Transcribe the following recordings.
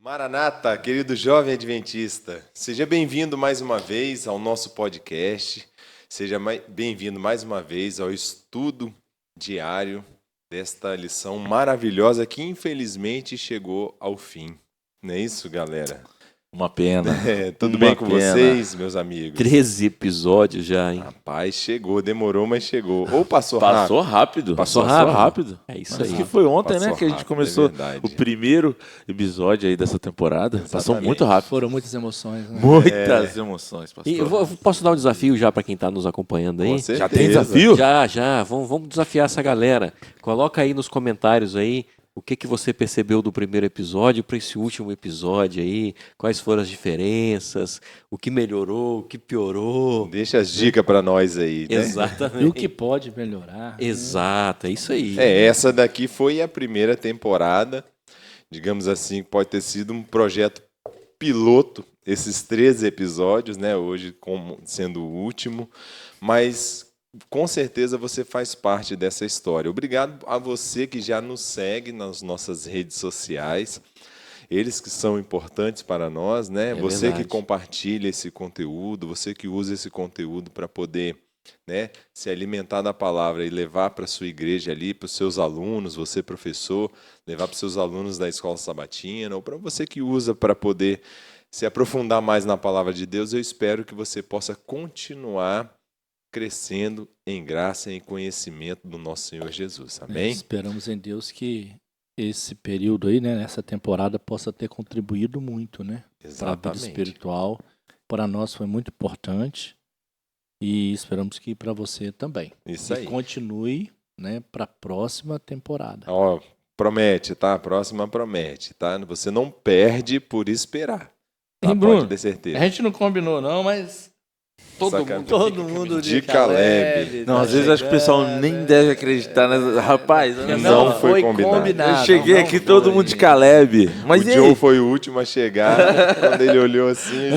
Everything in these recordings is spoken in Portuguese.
Maranata, querido jovem adventista, seja bem-vindo mais uma vez ao nosso podcast, seja bem-vindo mais uma vez ao estudo diário desta lição maravilhosa que infelizmente chegou ao fim. Não é isso, galera? Uma pena. Tudo bem com vocês, meus amigos? 13 episódios já, hein? Rapaz, chegou, demorou, mas chegou. Ou passou rápido. Passou rápido. É isso Acho aí. que foi ontem, Passou né, que a gente rápido, começou é verdade. o primeiro episódio aí dessa temporada. Passou Exatamente. muito rápido. Foram muitas emoções, né? Muitas emoções, pastor. E posso dar um desafio já para quem está nos acompanhando aí? Com certeza. Já tem desafio? Já. Vamos desafiar essa galera. Coloca aí nos comentários aí o que você percebeu do primeiro episódio para esse último episódio aí. Quais foram as diferenças, o que melhorou, o que piorou. Deixa as dicas pra nós aí, né? Exatamente. E o que pode melhorar. Exato, é isso aí. Essa daqui foi a primeira temporada, digamos assim, pode ter sido um projeto piloto, esses 13 episódios, né? Hoje como sendo o último, mas com certeza você faz parte dessa história. Obrigado a você que já nos segue nas nossas redes sociais, eles que são importantes para nós, né? Você verdade. que compartilha esse conteúdo, você que usa esse conteúdo para poder, né, se alimentar da palavra e levar para a sua igreja ali, para os seus alunos, você professor, levar para os seus alunos da escola sabatina, ou para você que usa para poder se aprofundar mais na palavra de Deus, eu espero que você possa continuar crescendo em graça e em conhecimento do nosso Senhor Jesus. Amém? Esperamos em Deus que esse período aí, né, nessa temporada, possa ter contribuído muito, né? Para a vida Exatamente. espiritual. Para nós foi muito importante. E esperamos que para você também. Isso E aí. continue, né, para a próxima temporada. Ó, promete, tá? A próxima promete, tá? Você não perde por esperar. Tá? Hein, Bruno? Pode ter certeza. A gente não combinou não, mas Sacanagem. todo mundo de Caleb. Não, às vezes acho que o pessoal nem deve acreditar nessa. Rapaz, olha Não só. foi combinado. Eu cheguei não aqui foi. todo mundo de Caleb. Mas o e Joe aí? foi o último a chegar. Quando ele olhou assim,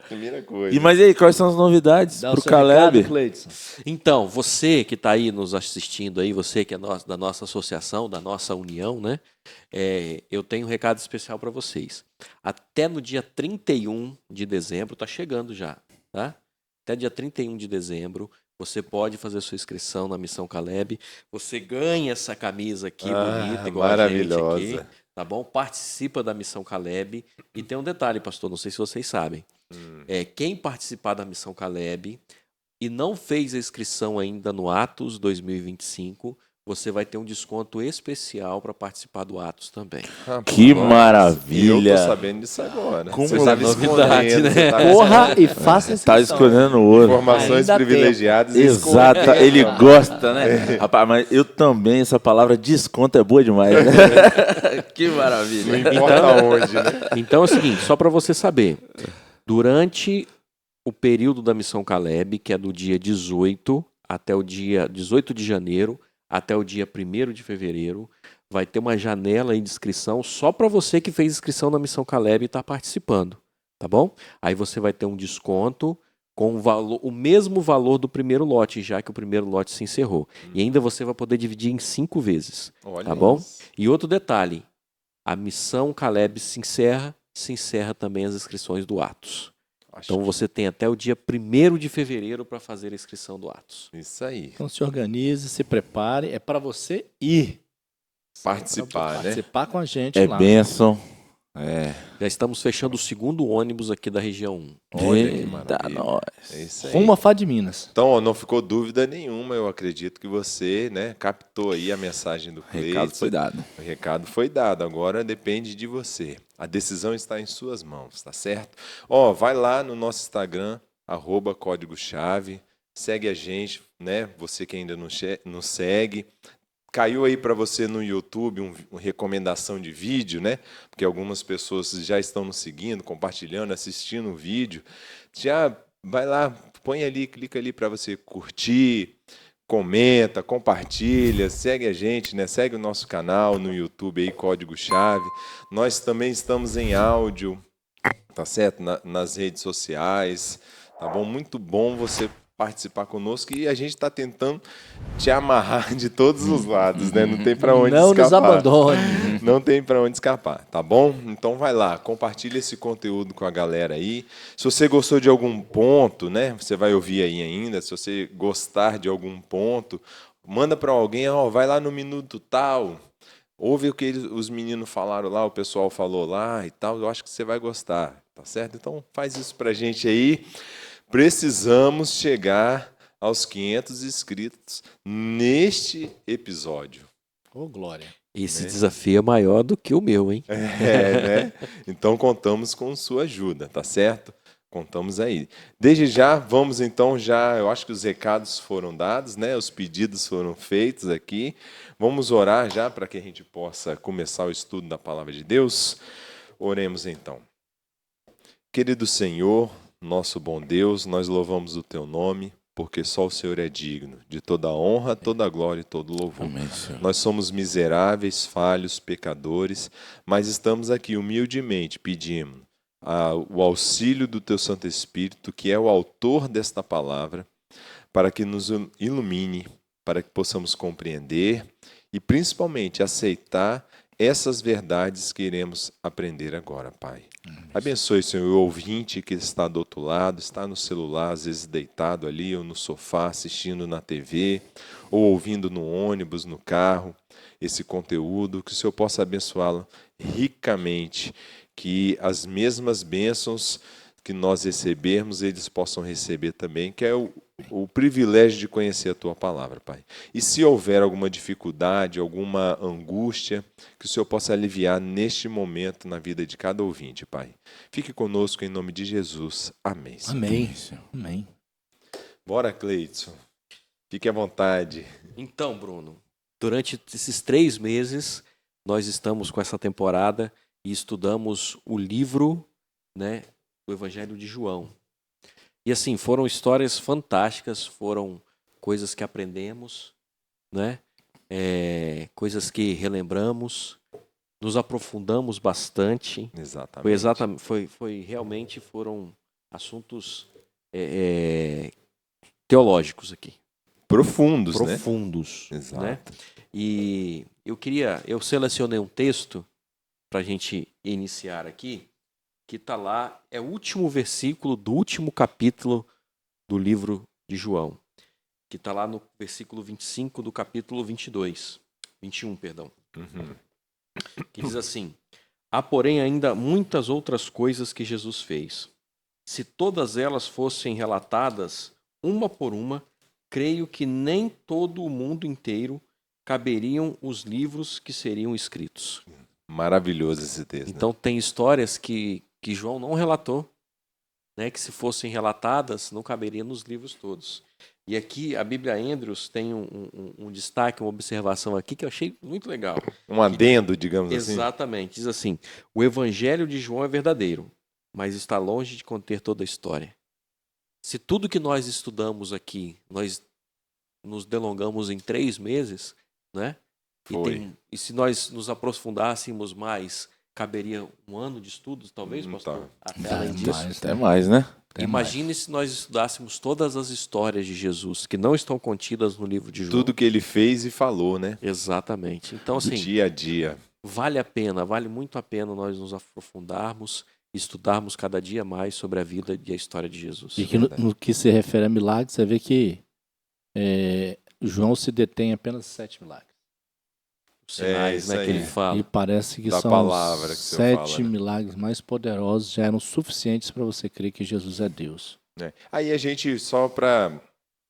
primeira coisa. Mas e aí, quais são as novidades Dá o pro seu Caleb? recado, Cleidson. Então, você que está aí nos assistindo aí, você que é da nossa associação, da nossa união, né? Eu tenho um recado especial para vocês. Até no dia 31 de dezembro, está chegando já, tá? Até dia 31 de dezembro, você pode fazer sua inscrição na Missão Caleb. Você ganha essa camisa aqui bonita, igual a gente maravilhosa. aqui, tá bom? Participa da Missão Caleb. E tem um detalhe, pastor, não sei se vocês sabem. Quem participar da Missão Caleb e não fez a inscrição ainda no Atos 2025, você vai ter um desconto especial para participar do Atos também. Que Nossa, maravilha. E eu tô sabendo disso agora. Como Você estava novidade, escondendo, né? você tava Corra e faça esse Tá escolhendo ouro. informações Ainda privilegiadas. Exato, escondendo. ele gosta, né? Rapaz, mas eu também, essa palavra desconto é boa demais, né? Que Não maravilha. importa onde, né? Então é o seguinte, só para você saber, durante o período da Missão Caleb, que é do dia 18 até o dia 18 de janeiro, até o dia 1º de fevereiro, vai ter uma janela aí de inscrição só para você que fez inscrição na Missão Caleb e está participando, tá bom? Aí você vai ter um desconto com o mesmo valor do primeiro lote, já que o primeiro lote se encerrou. E ainda você vai poder dividir em 5 vezes, Olha tá bom? isso. E outro detalhe, a Missão Caleb se encerra também as inscrições do Atos. Acho Então você tem até o dia 1º de fevereiro para fazer a inscrição do Atos. que isso aí. Então se organize, se prepare. É para você ir. Participar, né? Participar com a gente É lá. bênção. Já estamos fechando o 2º ônibus aqui da região 1. Olha que Eita, maravilha. nós. É isso aí. Rumo a Fá de Minas. Então, ó, não ficou dúvida nenhuma, eu acredito que você, né, captou aí a mensagem do O recado Cleiton. foi dado. O recado foi dado, agora depende de você. A decisão está em suas mãos, tá certo? Ó, vai lá no nosso Instagram, @código-chave, segue a gente, né? Você que ainda não segue. Caiu aí para você no YouTube uma recomendação de vídeo, né? Porque algumas pessoas já estão nos seguindo, compartilhando, assistindo o vídeo. Já vai lá, põe ali, clica ali para você curtir, comenta, compartilha, segue a gente, né? Segue o nosso canal no YouTube aí, Código Chave. Nós também estamos em áudio, tá certo? Nas redes sociais, tá bom? Muito bom você participar conosco e a gente está tentando te amarrar de todos os lados, né? Não tem para onde Não escapar. nos abandone. Não tem para onde escapar, tá bom? Então vai lá, compartilha esse conteúdo com a galera aí. Se você gostou de algum ponto, né? Você vai ouvir aí ainda. Se você gostar de algum ponto, manda para alguém, ó, vai lá no minuto tal. Ouve o que os meninos falaram lá, o pessoal falou lá e tal. Eu acho que você vai gostar, tá certo? Então faz isso pra gente aí. Precisamos chegar aos 500 inscritos neste episódio. Ô, glória. Esse desafio é maior do que o meu, hein? Né? Então contamos com sua ajuda, tá certo? Contamos aí. Desde já, vamos então eu acho que os recados foram dados, né? Os pedidos foram feitos aqui. Vamos orar já para que a gente possa começar o estudo da Palavra de Deus. Oremos então. Querido Senhor, nosso bom Deus, nós louvamos o Teu nome, porque só o Senhor é digno de toda a honra, toda a glória e todo louvor. Amém, Senhor. Nós somos miseráveis, falhos, pecadores, mas estamos aqui humildemente pedindo o auxílio do Teu Santo Espírito, que é o autor desta palavra, para que nos ilumine, para que possamos compreender e principalmente aceitar essas verdades que iremos aprender agora, Pai. Abençoe, Senhor, o ouvinte que está do outro lado, está no celular, às vezes deitado ali, ou no sofá, assistindo na TV, ou ouvindo no ônibus, no carro, esse conteúdo, que o Senhor possa abençoá-lo ricamente, que as mesmas bênçãos que nós recebermos, eles possam receber também, que é o privilégio de conhecer a Tua Palavra, Pai. E se houver alguma dificuldade, alguma angústia, que o Senhor possa aliviar neste momento na vida de cada ouvinte, Pai. Fique conosco em nome de Jesus. Amém. Senhor. Amém. Amém. Bora, Cleidson. Fique à vontade. Então, Bruno, durante esses 3 meses, nós estamos com essa temporada e estudamos o livro, né, do Evangelho de João. E assim, foram histórias fantásticas, foram coisas que aprendemos, né? Coisas que relembramos, nos aprofundamos bastante. Exatamente. Foi realmente foram assuntos teológicos aqui. Profundos, né? Profundos. Exato. Né? E eu selecionei um texto para a gente iniciar aqui, que está lá, é o último versículo do último capítulo do livro de João, que está lá no versículo 25 do capítulo 21, perdão. Que diz assim: há, porém, ainda muitas outras coisas que Jesus fez. Se todas elas fossem relatadas, uma por uma, creio que nem todo o mundo inteiro caberiam os livros que seriam escritos. Maravilhoso esse texto. Então, tem histórias que João não relatou, né, que se fossem relatadas, não caberiam nos livros todos. E aqui, a Bíblia Andrews tem um destaque, uma observação aqui que eu achei muito legal. Um adendo, digamos assim. Exatamente. Diz assim: o Evangelho de João é verdadeiro, mas está longe de conter toda a história. Se tudo que nós estudamos aqui, nós nos delongamos em 3 meses, né? E se nós nos aprofundássemos mais, caberia 1 ano de estudos, talvez, pastor? Até além disso. Até mais, né? Imagine se nós estudássemos todas as histórias de Jesus, que não estão contidas no livro de João. Tudo que ele fez e falou, né? Exatamente. Então, assim, dia a dia. Vale muito a pena nós nos aprofundarmos, estudarmos cada dia mais sobre a vida e a história de Jesus. E que no que se refere a milagres, você vê que João se detém em apenas 7 milagres. Os sinais, né, que ele fala. E parece que Da são palavra que os o senhor 7 fala, né? milagres mais poderosos, já eram suficientes para você crer que Jesus é Deus. Aí a gente, só para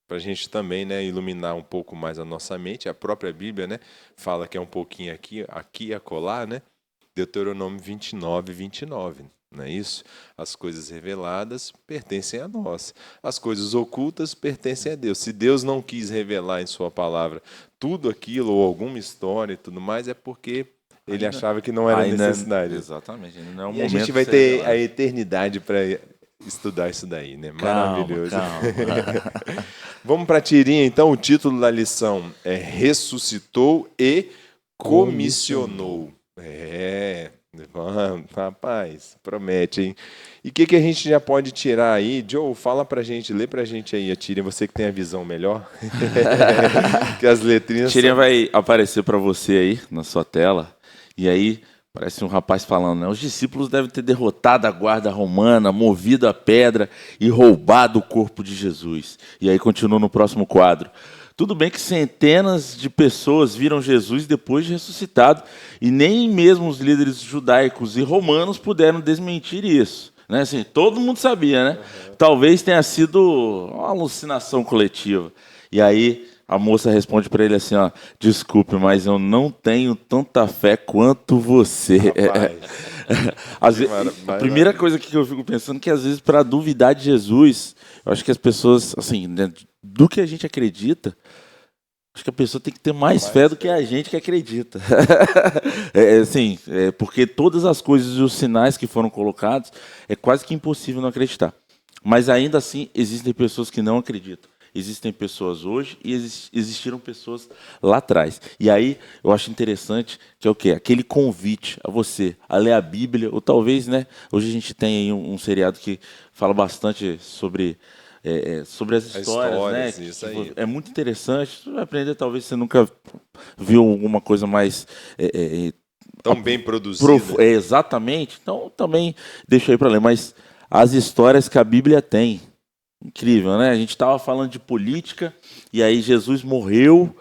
a gente também, né, iluminar um pouco mais a nossa mente, a própria Bíblia, né, fala que é um pouquinho aqui e acolá, né? Deuteronômio 29, 29. Não é isso? As coisas reveladas pertencem a nós. As coisas ocultas pertencem a Deus. Se Deus não quis revelar em sua palavra tudo aquilo, ou alguma história e tudo mais, é porque ele achava que não era necessidade. Exatamente. Não é um E a gente vai ter a eternidade para estudar isso daí, né? Maravilhoso. Calma. Vamos para a tirinha, então. O título da lição é Ressuscitou e Comissionou. Rapaz, promete, hein? E o que a gente já pode tirar aí? Joe, fala pra gente, lê pra gente aí a tirinha, você que tem a visão melhor. Que as letrinhas A tirinha vai aparecer para você aí na sua tela. E aí parece um rapaz falando, né? Os discípulos devem ter derrotado a guarda romana, movido a pedra e roubado o corpo de Jesus. E aí continua no próximo quadro. Tudo bem que centenas de pessoas viram Jesus depois de ressuscitado e nem mesmo os líderes judaicos e romanos puderam desmentir isso. Né? Assim, todo mundo sabia, né? Talvez tenha sido uma alucinação coletiva. E aí a moça responde para ele assim, ó, desculpe, mas eu não tenho tanta fé quanto você. A primeira coisa que eu fico pensando é que às vezes para duvidar de Jesus, eu acho que as pessoas, assim, né, do que a gente acredita, acho que a pessoa tem que ter mais fé do que a gente que acredita. Assim, porque todas as coisas e os sinais que foram colocados, é quase que impossível não acreditar. Mas ainda assim, existem pessoas que não acreditam. Existem pessoas hoje e existiram pessoas lá atrás. E aí, eu acho interessante que é o quê? Aquele convite a você a ler a Bíblia, ou talvez, né? Hoje a gente tem aí um seriado que fala bastante sobre as histórias, né? Isso aí. É muito interessante. Você vai aprender, talvez você nunca viu alguma coisa mais tão bem produzida. Exatamente. Então, também deixa aí para ler. Mas as histórias que a Bíblia tem, incrível, né? A gente estava falando de política, e aí Jesus morreu,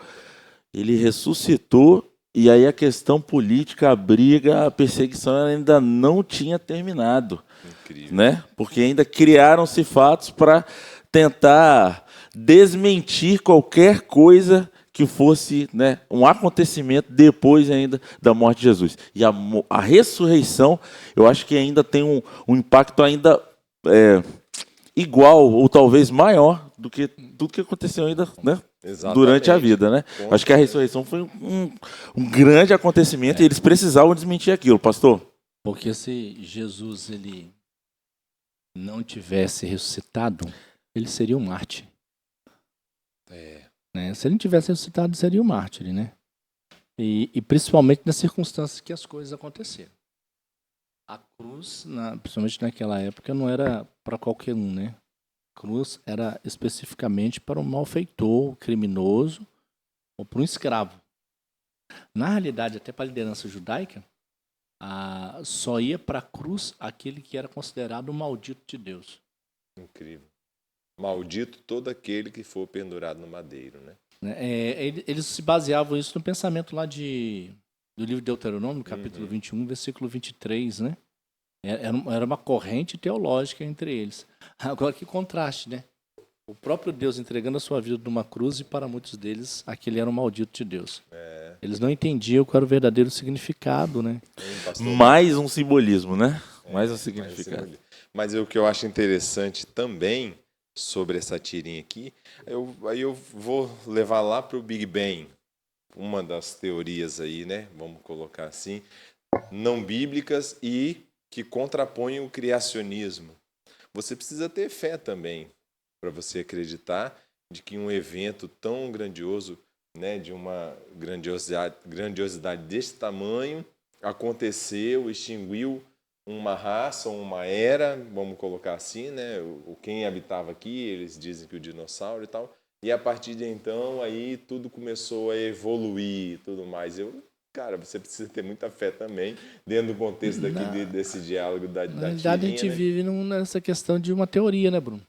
ele ressuscitou, e aí a questão política, a briga, a perseguição ainda não tinha terminado. Incrível. Né? Porque ainda criaram-se fatos para tentar desmentir qualquer coisa que fosse, né, um acontecimento depois ainda da morte de Jesus. E a ressurreição, eu acho que ainda tem um impacto ainda igual ou talvez maior do que tudo que aconteceu ainda, né, durante a vida, né? Acho que a ressurreição foi um grande acontecimento e eles precisavam desmentir aquilo, pastor. Porque se Jesus ele não tivesse ressuscitado, ele seria um mártir. Né? Se ele não tivesse ressuscitado, seria um mártir, né? E principalmente nas circunstâncias que as coisas aconteceram. A cruz, principalmente naquela época, não era para qualquer um, né? A cruz era especificamente para um malfeitor, criminoso, ou para um escravo. Na realidade, até para a liderança judaica, só ia para a cruz aquele que era considerado o maldito de Deus. Incrível. Maldito todo aquele que for pendurado no madeiro, né? Eles se baseavam isso no pensamento lá do livro de Deuteronômio, capítulo 21, versículo 23, né? Era uma corrente teológica entre eles. Agora, que contraste, né? O próprio Deus entregando a sua vida numa cruz e para muitos deles, aquele era um maldito de Deus. Eles não entendiam qual era o verdadeiro significado, né? Mais um simbolismo, né? Mais um significado. Mas o que eu acho interessante também sobre essa tirinha aqui, aí eu vou levar lá para o Big Bang, uma das teorias aí, né? Vamos colocar assim, não bíblicas e que contrapõem o criacionismo. Você precisa ter fé também para você acreditar de que um evento tão grandioso, né, de uma grandiosidade desse tamanho, aconteceu, extinguiu uma raça, uma era, vamos colocar assim, né? Quem habitava aqui, eles dizem que o dinossauro e tal. E a partir de então, aí tudo começou a evoluir e tudo mais. Cara, você precisa ter muita fé também, dentro do contexto desse diálogo da Na realidade, a gente vive nessa questão de uma teoria, né, Bruno?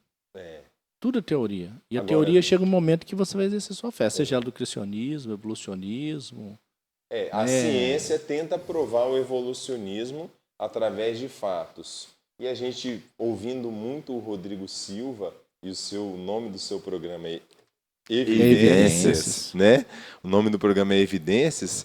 Tudo é teoria. E a teoria chega um momento que você vai exercer sua fé, seja ela do criacionismo, evolucionismo. A ciência tenta provar o evolucionismo através de fatos. E a gente, ouvindo muito o Rodrigo Silva, e o nome do seu programa é Evidências, né? O nome do programa é Evidências.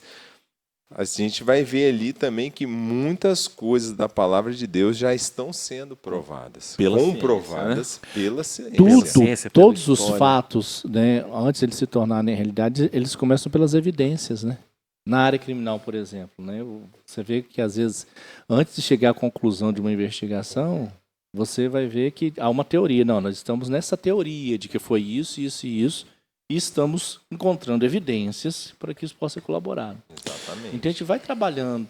A gente vai ver ali também que muitas coisas da palavra de Deus já estão sendo provadas, comprovadas pela ciência. Todos os fatos, né, antes de eles se tornarem realidade, eles começam pelas evidências, né? Na área criminal, por exemplo, né? Você vê que às vezes, antes de chegar à conclusão de uma investigação, você vai ver que há uma teoria. Não, nós estamos nessa teoria de que foi isso, isso e isso, e estamos encontrando evidências para que isso possa colaborar. Exatamente. Então a gente vai trabalhando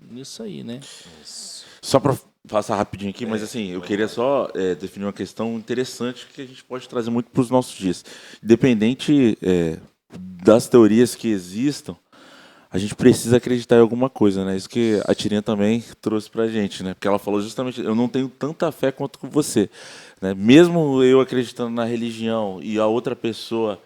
nisso aí, né? Isso. Só para passar rapidinho aqui, mas assim, eu queria só definir uma questão interessante que a gente pode trazer muito para os nossos dias. Independente das teorias que existam, a gente precisa acreditar em alguma coisa, né? Isso que a Tirinha também trouxe pra gente, né? Porque ela falou justamente, eu não tenho tanta fé quanto você, né? Mesmo eu acreditando na religião e a outra pessoa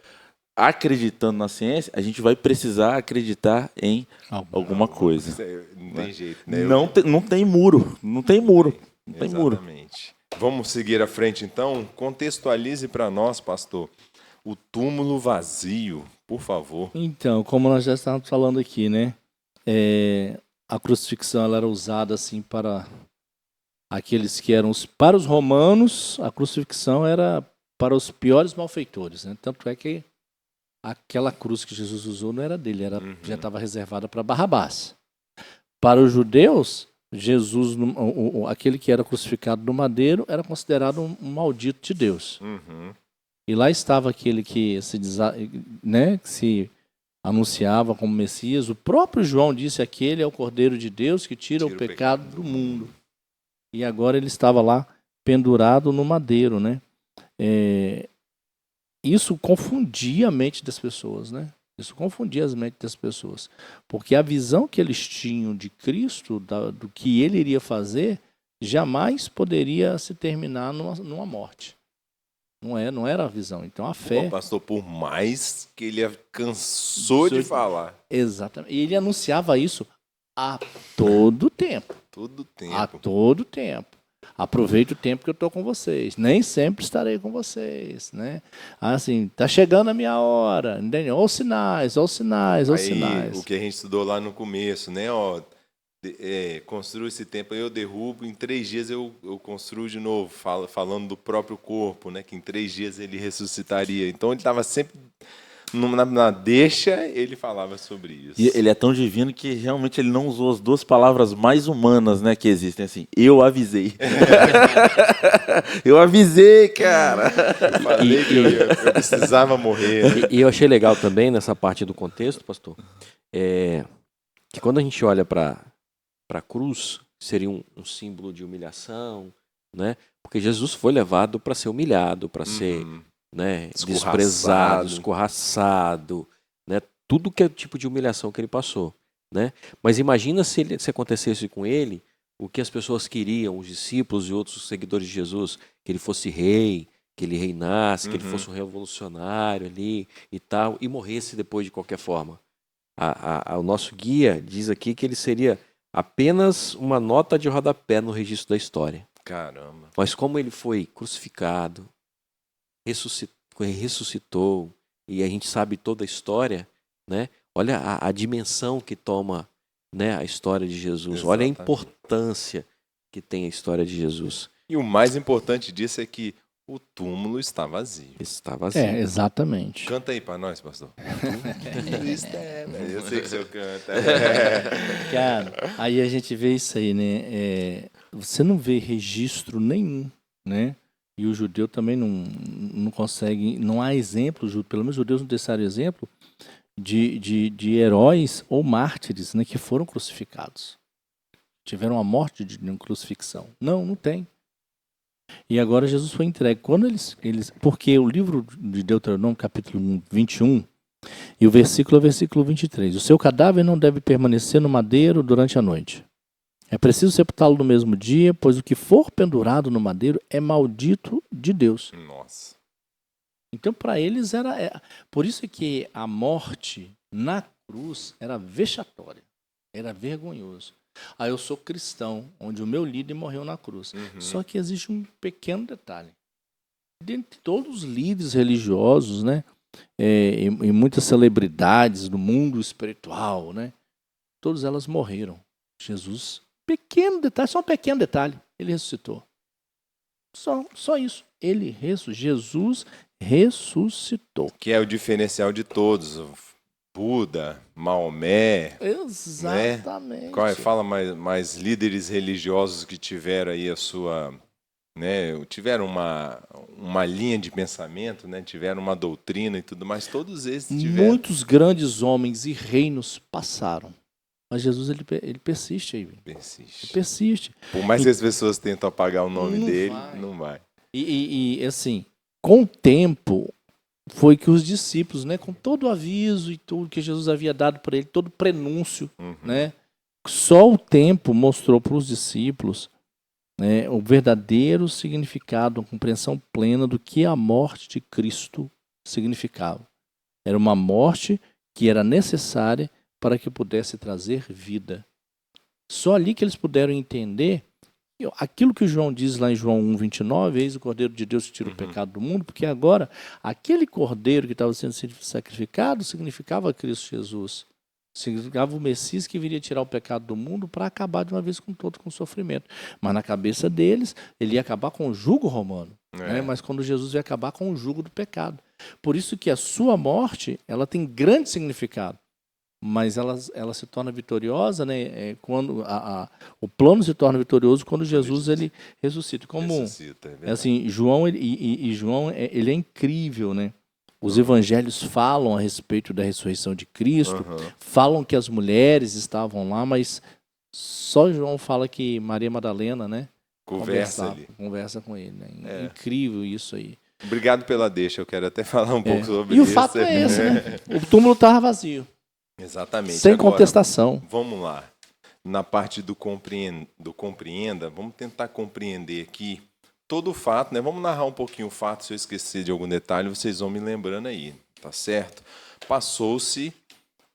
acreditando na ciência, a gente vai precisar acreditar em alguma coisa. Não tem jeito, né? Não tem muro, não tem muro. Não tem muro. Exatamente. Vamos seguir à frente, então. Contextualize para nós, pastor, o túmulo vazio, por favor. Então, como nós já estávamos falando aqui, né? A crucifixão ela era usada assim para aqueles que eram para os romanos, a crucifixão era para os piores malfeitores, né? Tanto é que aquela cruz que Jesus usou não era dele, já estava reservada para Barrabás. Para os judeus, Jesus, aquele que era crucificado no madeiro, era considerado um maldito de Deus. E lá estava aquele que se anunciava como Messias. O próprio João disse: aquele é o Cordeiro de Deus que tira o pecado do mundo. E agora ele estava lá pendurado no madeiro, né? Isso confundia a mente das pessoas, né? Isso confundia as mentes das pessoas. Porque a visão que eles tinham de Cristo, do que ele iria fazer, jamais poderia se terminar numa morte. Não era a visão. Então a fé... Pastor, por mais que ele cansou de falar. Exatamente. E ele anunciava isso a todo tempo. Todo tempo. A todo tempo. Aproveite o tempo que eu estou com vocês. Nem sempre estarei com vocês, né? Assim, tá chegando a minha hora. Entendeu? Olha os sinais, olha os sinais, olha os sinais. O que a gente estudou lá no começo, né? Construo esse templo, eu derrubo, em 3 dias eu construo de novo, falando do próprio corpo, né? Que em 3 dias ele ressuscitaria. Então ele estava sempre na deixa, ele falava sobre isso. E ele é tão divino que realmente ele não usou as 2 palavras mais humanas, né, que existem, assim, eu avisei. Eu avisei, cara. Eu falei que eu precisava morrer. E eu achei legal também, nessa parte do contexto, pastor, que quando a gente olha para a cruz, seria um símbolo de humilhação, né? Porque Jesus foi levado para ser humilhado, para ser... né, desprezado, escorraçado, né, tudo que é tipo de humilhação que ele passou, né? Mas imagina se acontecesse com ele o que as pessoas queriam, os discípulos e outros seguidores de Jesus, que ele fosse rei, que ele reinasse, que ele fosse um revolucionário ali e tal, e morresse depois de qualquer forma. O nosso guia diz aqui que ele seria apenas uma nota de rodapé no registro da história. Caramba. Mas como ele foi crucificado, ressuscitou, e a gente sabe toda a história, né? Olha a dimensão que toma, né, a história de Jesus. Exatamente. Olha a importância que tem a história de Jesus. E o mais importante disso é que o túmulo está vazio. Está vazio. Exatamente. Canta aí para nós, pastor. Eu sei que o senhor canta. Cara, aí a gente vê isso aí, né? Você não vê registro nenhum, né? E o judeu também não consegue, não há exemplo, pelo menos os judeus não deixaram exemplo, de heróis ou mártires, né, que foram crucificados. Tiveram a morte de crucifixão. Não tem. E agora Jesus foi entregue. Quando porque o livro de Deuteronômio, capítulo 21, e o versículo é o versículo 23. O seu cadáver não deve permanecer no madeiro durante a noite. É preciso sepultá-lo no mesmo dia, pois o que for pendurado no madeiro é maldito de Deus. Nossa. Então, para eles era... Por isso que a morte na cruz era vexatória, era vergonhoso. Eu sou cristão, onde o meu líder morreu na cruz. Só que existe um pequeno detalhe. Dentre todos os líderes religiosos, né, e muitas celebridades do mundo espiritual, né, todas elas morreram. Jesus... Pequeno detalhe, só um pequeno detalhe. Ele ressuscitou. Só isso. Jesus ressuscitou. Que é o diferencial de todos. Buda, Maomé. Exatamente. Né? Fala mais líderes religiosos que tiveram aí a sua... Né, tiveram uma linha de pensamento, né, tiveram uma doutrina e tudo mais. Todos esses tiveram. Muitos grandes homens e reinos passaram. Mas Jesus, ele persiste aí. Ele Persiste. persiste. Por mais que as pessoas tentam apagar o nome Não dele, vai. não vai. E assim, com o tempo, foi que os discípulos, né, com todo o aviso e tudo que Jesus havia dado para ele, todo o prenúncio, né, só o tempo mostrou para os discípulos, né, o verdadeiro significado, a compreensão plena do que a morte de Cristo significava. Era uma morte que era necessária para que pudesse trazer vida. Só ali que eles puderam entender aquilo que o João diz lá em João 1,29, eis o Cordeiro de Deus que tira o pecado do mundo, porque agora aquele Cordeiro que estava sendo sacrificado significava Cristo Jesus. Significava o Messias que viria tirar o pecado do mundo para acabar de uma vez com todo com o sofrimento. Mas na cabeça deles, ele ia acabar com o jugo romano. Né? Mas quando Jesus ia acabar com o jugo do pecado. Por isso que a sua morte, ela tem grande significado. Mas ela se torna vitoriosa, né? Quando o plano se torna vitorioso quando Jesus ele ressuscita. Como Ressuscita, é assim, João João ele é incrível, né? Os evangelhos falam a respeito da ressurreição de Cristo, falam que as mulheres estavam lá, mas só João fala que Maria Madalena, né? Conversa com ele. Né? Incrível isso aí. Obrigado pela deixa, eu quero até falar um pouco sobre isso. isso. E o fato é esse, né? O túmulo estava vazio. Exatamente. Sem Agora, contestação. Vamos lá. Na parte do compreenda, vamos tentar compreender aqui todo o fato, né? Vamos narrar um pouquinho o fato, se eu esquecer de algum detalhe, vocês vão me lembrando aí, tá certo? Passou-se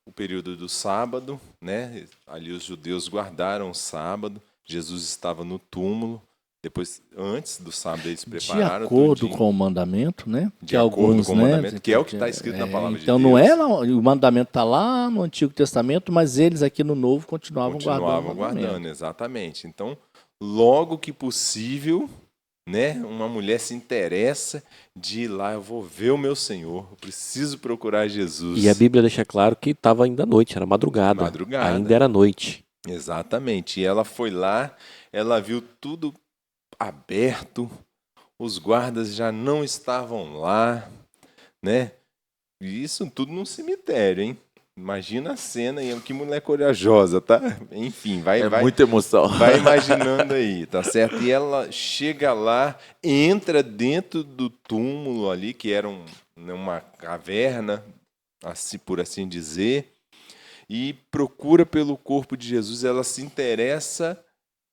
o período do sábado, né? Ali os judeus guardaram o sábado, Jesus estava no túmulo. Depois, antes do sábado, eles prepararam. De acordo com o mandamento, né? De acordo com o mandamento, que é o que está escrito na palavra de Deus. Então não é o mandamento está lá no Antigo Testamento, mas eles aqui no Novo continuavam guardando, exatamente. Então, logo que possível, né, uma mulher se interessa de ir lá, eu vou ver o meu Senhor, eu preciso procurar Jesus. E a Bíblia deixa claro que estava ainda à noite, era madrugada. Ainda era noite. Exatamente. E ela foi lá, ela viu tudo aberto, os guardas já não estavam lá, né? E isso tudo num cemitério, hein? Imagina a cena, e que mulher corajosa, tá? Enfim, vai muita emoção. Vai imaginando aí, tá certo? E ela chega lá, entra dentro do túmulo ali, que era uma caverna, assim, por assim dizer, e procura pelo corpo de Jesus. Ela se interessa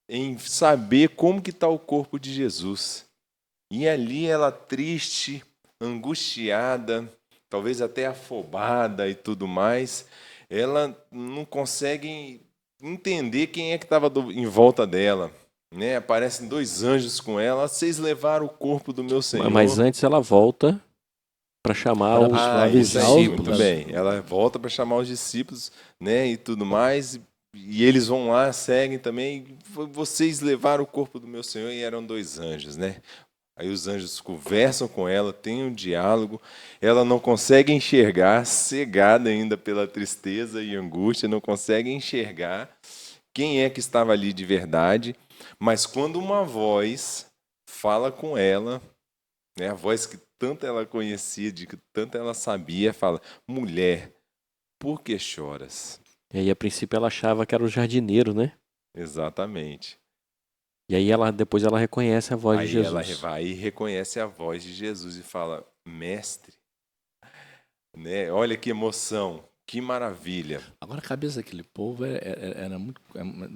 em saber como que está o corpo de Jesus. E ali ela triste, angustiada, talvez até afobada e tudo mais, ela não consegue entender quem é que estava em volta dela. Né? Aparecem 2 anjos com ela, vocês levaram o corpo do meu Senhor. Mas antes ela volta para chamar os discípulos. Muito bem, ela volta para chamar os discípulos, né, e tudo mais. E eles vão lá, seguem também. Vocês levaram o corpo do meu Senhor, e eram 2 anjos, né? Aí os anjos conversam com ela, têm um diálogo. Ela não consegue enxergar, cegada ainda pela tristeza e angústia, não consegue enxergar quem é que estava ali de verdade. Mas quando uma voz fala com ela, né, a voz que tanto ela conhecia, de que tanto ela sabia, fala: mulher, por que choras? E aí, a princípio, ela achava que era o jardineiro, né? Exatamente. E aí, depois ela reconhece a voz de Jesus. Ela vai e reconhece a voz de Jesus e fala: mestre, né? Olha que emoção, que maravilha. Agora, a cabeça daquele povo era muito...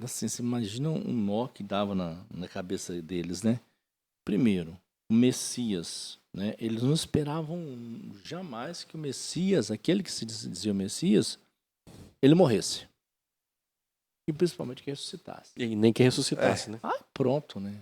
Assim, você imagina um nó que dava na cabeça deles, né? Primeiro, o Messias, né? Eles não esperavam jamais que o Messias, aquele que se dizia o Messias, ele morresse. E principalmente que ressuscitasse. E nem que ressuscitasse, né? Pronto, né?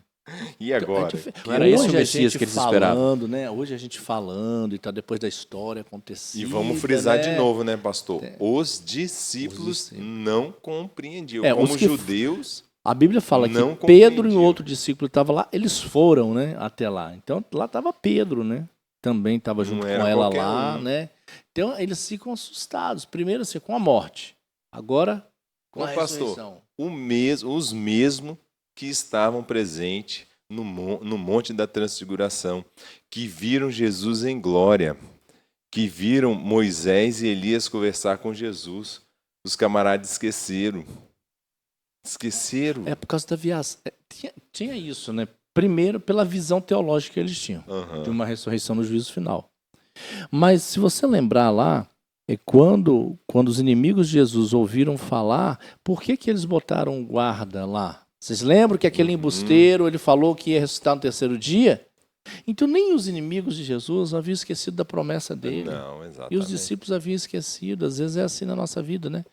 E agora? Não era esse o Messias que eles esperavam. Né? Hoje a gente falando e tá depois da história acontecida. E vamos frisar, né? de novo, né, pastor? Os discípulos não compreendiam. Como os judeus... A Bíblia fala não que Pedro e outro discípulo estavam lá, eles foram, né, até lá. Então, lá estava Pedro, né? Também estava junto com ela lá, né? Então, eles ficam assustados. Primeiro, assim, com a morte. Agora, com a ressurreição. Os mesmos que estavam presentes no Monte da Transfiguração, que viram Jesus em glória, que viram Moisés e Elias conversar com Jesus. Os camaradas esqueceram. Esqueceram. É por causa da viagem. Tinha isso, né? Primeiro, pela visão teológica que eles tinham, de uma ressurreição no juízo final. Mas se você lembrar lá, quando os inimigos de Jesus ouviram falar, por que eles botaram um guarda lá? Vocês lembram que aquele embusteiro, ele falou que ia ressuscitar no terceiro dia? Então nem os inimigos de Jesus haviam esquecido da promessa dele. Não, exatamente. E os discípulos haviam esquecido. Às vezes é assim na nossa vida, né?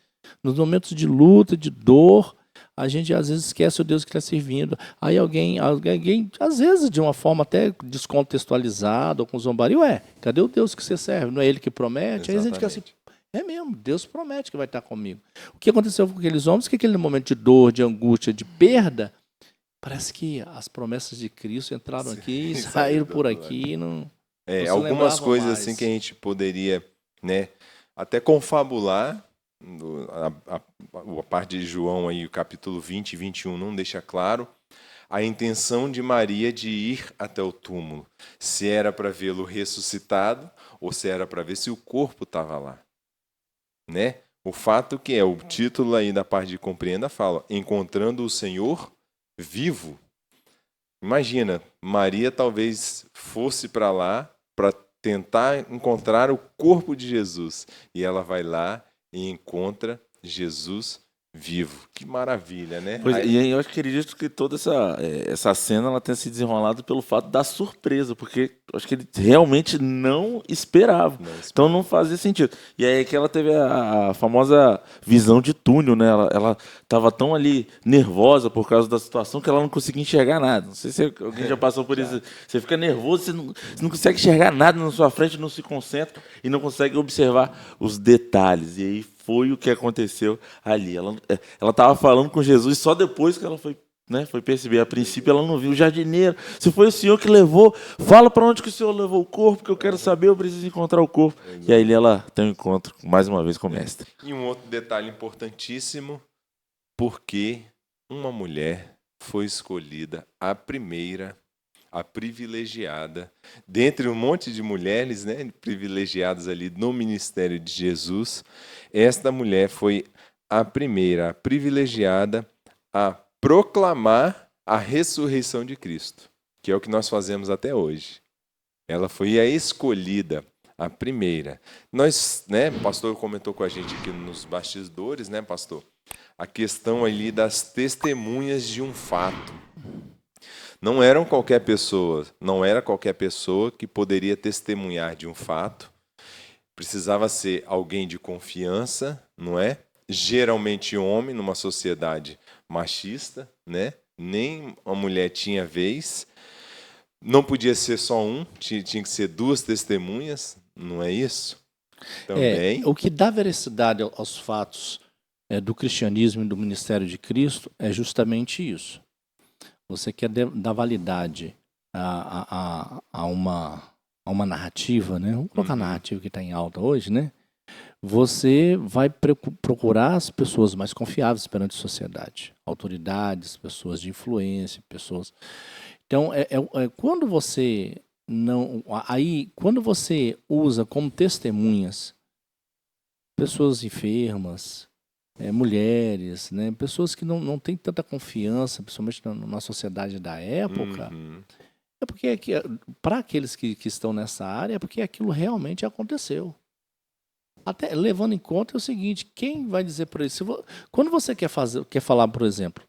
Nos momentos de luta, de dor, a gente às vezes esquece o Deus que está servindo. Aí alguém, às vezes de uma forma até descontextualizada ou com zombaria, cadê o Deus que você serve? Não é ele que promete? Aí a gente fica assim, é mesmo, Deus promete que vai estar comigo. O que aconteceu com aqueles homens? Que aquele momento de dor, de angústia, de perda, parece que as promessas de Cristo entraram aqui e saíram por aqui. Não se algumas coisas mais. assim que a gente poderia, né, até confabular. A parte de João aí, o capítulo 20 e 21 não deixa claro a intenção de Maria de ir até o túmulo, se era para vê-lo ressuscitado ou se era para ver se o corpo estava lá, né? O fato que o título aí da parte de compreenda fala, encontrando o Senhor vivo. Imagina, Maria talvez fosse para lá para tentar encontrar o corpo de Jesus e ela vai lá e encontra Jesus vivo. Que maravilha, né? E eu acredito que toda essa cena ela tenha se desenrolado pelo fato da surpresa, porque eu acho que ele realmente não esperava. Então não fazia sentido. E aí que ela teve a famosa visão de túnel, né? Ela estava tão ali nervosa por causa da situação que ela não conseguia enxergar nada. Não sei se alguém já passou por isso. Você fica nervoso, você não consegue enxergar nada na sua frente, não se concentra e não consegue observar os detalhes. E aí foi o que aconteceu ali. Ela estava falando com Jesus só depois que ela foi perceber. A princípio ela não viu o jardineiro. Se foi o senhor que levou, fala para onde que o senhor levou o corpo, que eu quero saber, eu preciso encontrar o corpo. E aí ela tem um encontro, mais uma vez, com o mestre. E um outro detalhe importantíssimo, porque uma mulher foi escolhida a primeira, a privilegiada, dentre um monte de mulheres, né, privilegiadas ali no ministério de Jesus, esta mulher foi a primeira, a privilegiada a proclamar a ressurreição de Cristo, que é o que nós fazemos até hoje. Ela foi a escolhida, a primeira. Nós, né, o pastor comentou com a gente aqui nos bastidores, né, pastor, a questão ali das testemunhas de um fato. Não era qualquer pessoa que poderia testemunhar de um fato. Precisava ser alguém de confiança, não é? Geralmente homem, numa sociedade machista, né? Nem a mulher tinha vez. Não podia ser só um, tinha que ser duas testemunhas, não é isso? Também. O que dá veracidade aos fatos do cristianismo e do ministério de Cristo é justamente isso. Você quer dar validade a uma narrativa, né? Vamos colocar a narrativa que está em alta hoje, né? Você vai procurar as pessoas mais confiáveis perante a sociedade, autoridades, pessoas de influência, pessoas. Então, quando você não, aí quando você usa como testemunhas pessoas enfermas, mulheres, né? Pessoas que não têm tanta confiança, principalmente na sociedade da época, é porque para aqueles que estão nessa área, é porque aquilo realmente aconteceu. Até levando em conta é o seguinte, quem vai dizer por isso? Quando você quer falar, por exemplo,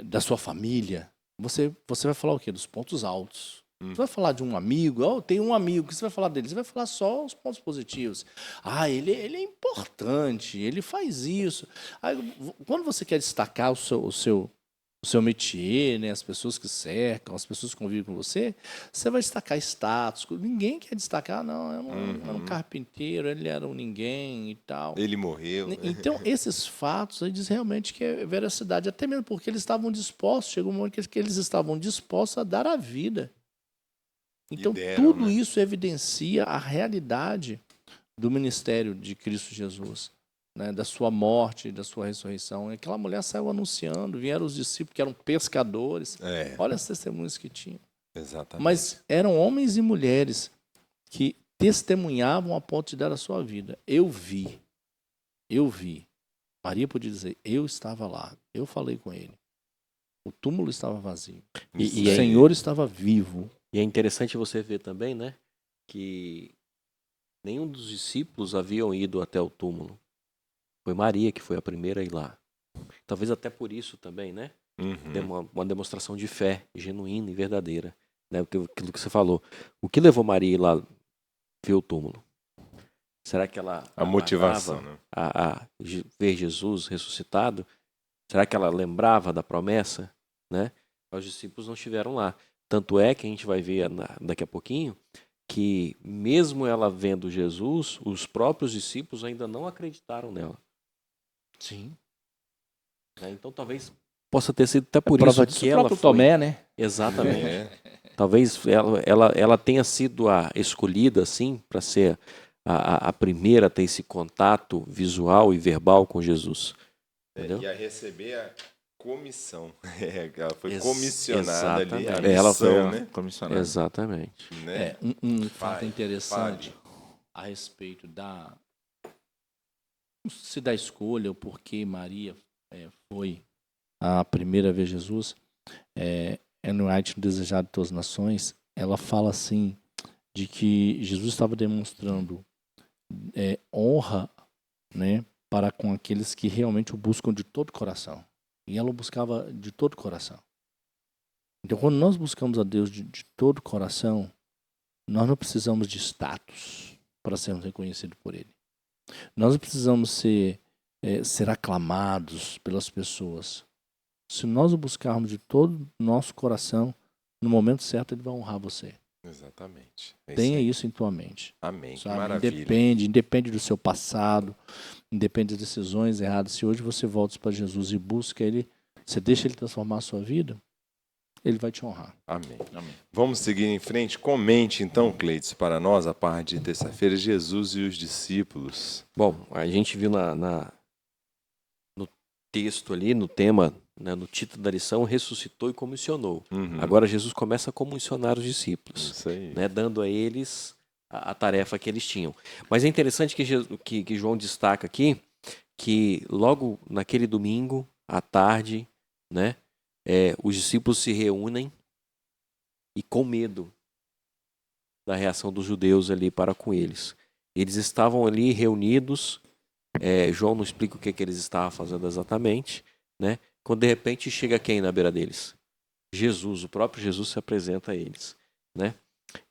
da sua família, você vai falar o quê? Dos pontos altos. Você vai falar de um amigo, tem um amigo, o que você vai falar dele? Você vai falar só os pontos positivos. Ele é importante, ele faz isso. Aí, quando você quer destacar o seu métier, né, as pessoas que cercam, as pessoas que convivem com você, você vai destacar status. Ninguém quer destacar, não, era um carpinteiro, ele era um ninguém e tal. Ele morreu. Né? Então, esses fatos aí diz realmente que é veracidade, até mesmo porque eles estavam dispostos, chegou um momento que eles estavam dispostos a dar a vida. Então, tudo isso evidencia a realidade do ministério de Cristo Jesus, né, da sua morte, da sua ressurreição. E aquela mulher saiu anunciando, vieram os discípulos que eram pescadores. Olha as testemunhas que tinham. Exatamente. Mas eram homens e mulheres que testemunhavam a ponto de dar a sua vida. Eu vi Maria podia dizer, eu estava lá, eu falei com ele. O túmulo estava vazio. E O aí- Senhor estava vivo. E é interessante você ver também, né, que nenhum dos discípulos haviam ido até o túmulo. Foi Maria que foi a primeira a ir lá. Talvez até por isso também, né? Uma demonstração de fé genuína e verdadeira. Né? Aquilo que você falou. O que levou Maria a ir lá ver o túmulo? Será que ela A motivação, aguardava né? a ver Jesus ressuscitado? Será que ela lembrava da promessa? Né? Os discípulos não estiveram lá. Tanto é que a gente vai ver daqui a pouquinho que mesmo ela vendo Jesus, os próprios discípulos ainda não acreditaram nela. Sim. Né? Então talvez possa ter sido até por Prova isso disso que o ela próprio foi. Tomé, né? Exatamente. É. Talvez ela tenha sido a escolhida assim para ser a primeira a ter esse contato visual e verbal com Jesus. Entendeu? E a receber a comissão. Ela foi Ex- comissionada ali. A exatamente. Ela foi missão, a né? comissionada. Exatamente. Né? Um fato Fale, interessante a respeito da escolha, o porquê Maria foi a primeira a ver Jesus. Ellen White, no Desejado de Todas as Nações, ela fala assim, de que Jesus estava demonstrando honra, né, para com aqueles que realmente o buscam de todo o coração. E ela o buscava de todo o coração. Então, quando nós buscamos a Deus de todo o coração, nós não precisamos de status para sermos reconhecidos por Ele. Nós não precisamos ser aclamados pelas pessoas. Se nós o buscarmos de todo o nosso coração, no momento certo Ele vai honrar você. Exatamente. É Tenha aí. isso em tua mente. Amém. Que Sabe? maravilha. Independe do seu passado, independe das decisões erradas. Se hoje você volta para Jesus e busca Ele, você deixa Ele transformar a sua vida, Ele vai te honrar. Amém. Amém. Vamos seguir em frente. Comente então, Cleiton, para nós a parte de terça-feira, Jesus e os discípulos. Bom, a gente viu no texto ali, no tema, né, no título da lição, ressuscitou e comissionou. Agora Jesus começa a comissionar os discípulos, Isso aí. né, dando a eles a tarefa que eles tinham. Mas é interessante que João destaca aqui que logo naquele domingo, à tarde, né, os discípulos se reúnem e com medo da reação dos judeus ali para com eles. Eles estavam ali reunidos, João não explica o que eles estavam fazendo exatamente, né? Quando de repente chega quem na beira deles? Jesus, o próprio Jesus se apresenta a eles, né?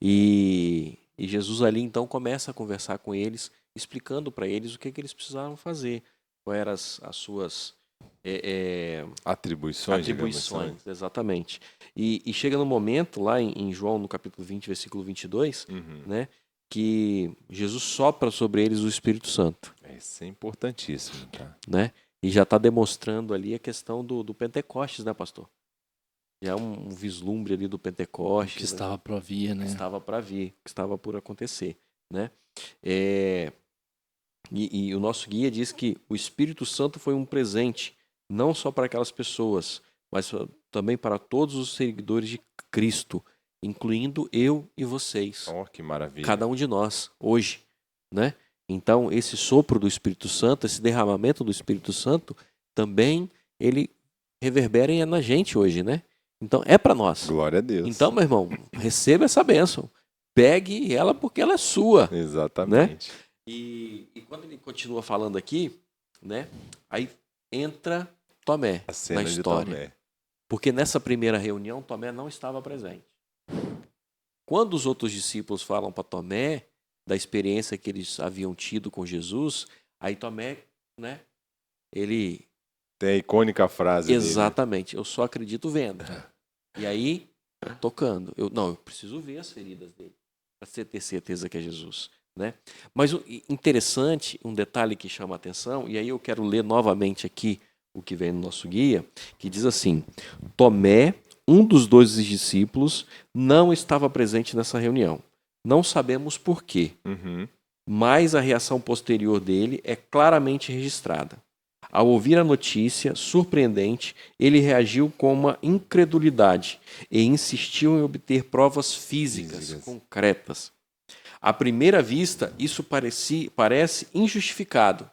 E Jesus ali então começa a conversar com eles, explicando para eles o que eles precisavam fazer, quais eram as suas Atribuições, digamos assim. exatamente. E chega no momento lá em João, no capítulo 20, versículo 22, né, que Jesus sopra sobre eles o Espírito Santo. Isso é importantíssimo, tá? Né? E já está demonstrando ali a questão do Pentecostes, né, pastor? Já é um vislumbre ali do Pentecostes. Que estava para vir, né? Que estava para vir, que estava por acontecer, né? E o nosso guia diz que o Espírito Santo foi um presente, não só para aquelas pessoas, mas também para todos os seguidores de Cristo, incluindo eu e vocês. Oh, que maravilha. Cada um de nós, hoje, né? Então, esse sopro do Espírito Santo, esse derramamento do Espírito Santo, também ele reverbera na gente hoje, né? Então, é para nós. Glória a Deus. Então, meu irmão, receba essa bênção. Pegue ela porque ela é sua. Exatamente. Né? E quando ele continua falando aqui, né? Aí entra Tomé A cena na de história. Tomé. Porque nessa primeira reunião, Tomé não estava presente. Quando os outros discípulos falam para Tomé da experiência que eles haviam tido com Jesus, aí Tomé, né? Ele... Tem a icônica frase Exatamente. Eu só acredito vendo. E aí, tocando. Eu preciso ver as feridas dele para ter certeza que é Jesus. Né? Mas o interessante, um detalhe que chama a atenção, e aí eu quero ler novamente aqui o que vem no nosso guia, que diz assim: Tomé, um dos 12 discípulos, não estava presente nessa reunião. Não sabemos por quê, mas a reação posterior dele é claramente registrada. Ao ouvir a notícia surpreendente, ele reagiu com uma incredulidade e insistiu em obter provas físicas concretas. À primeira vista, isso parece injustificado.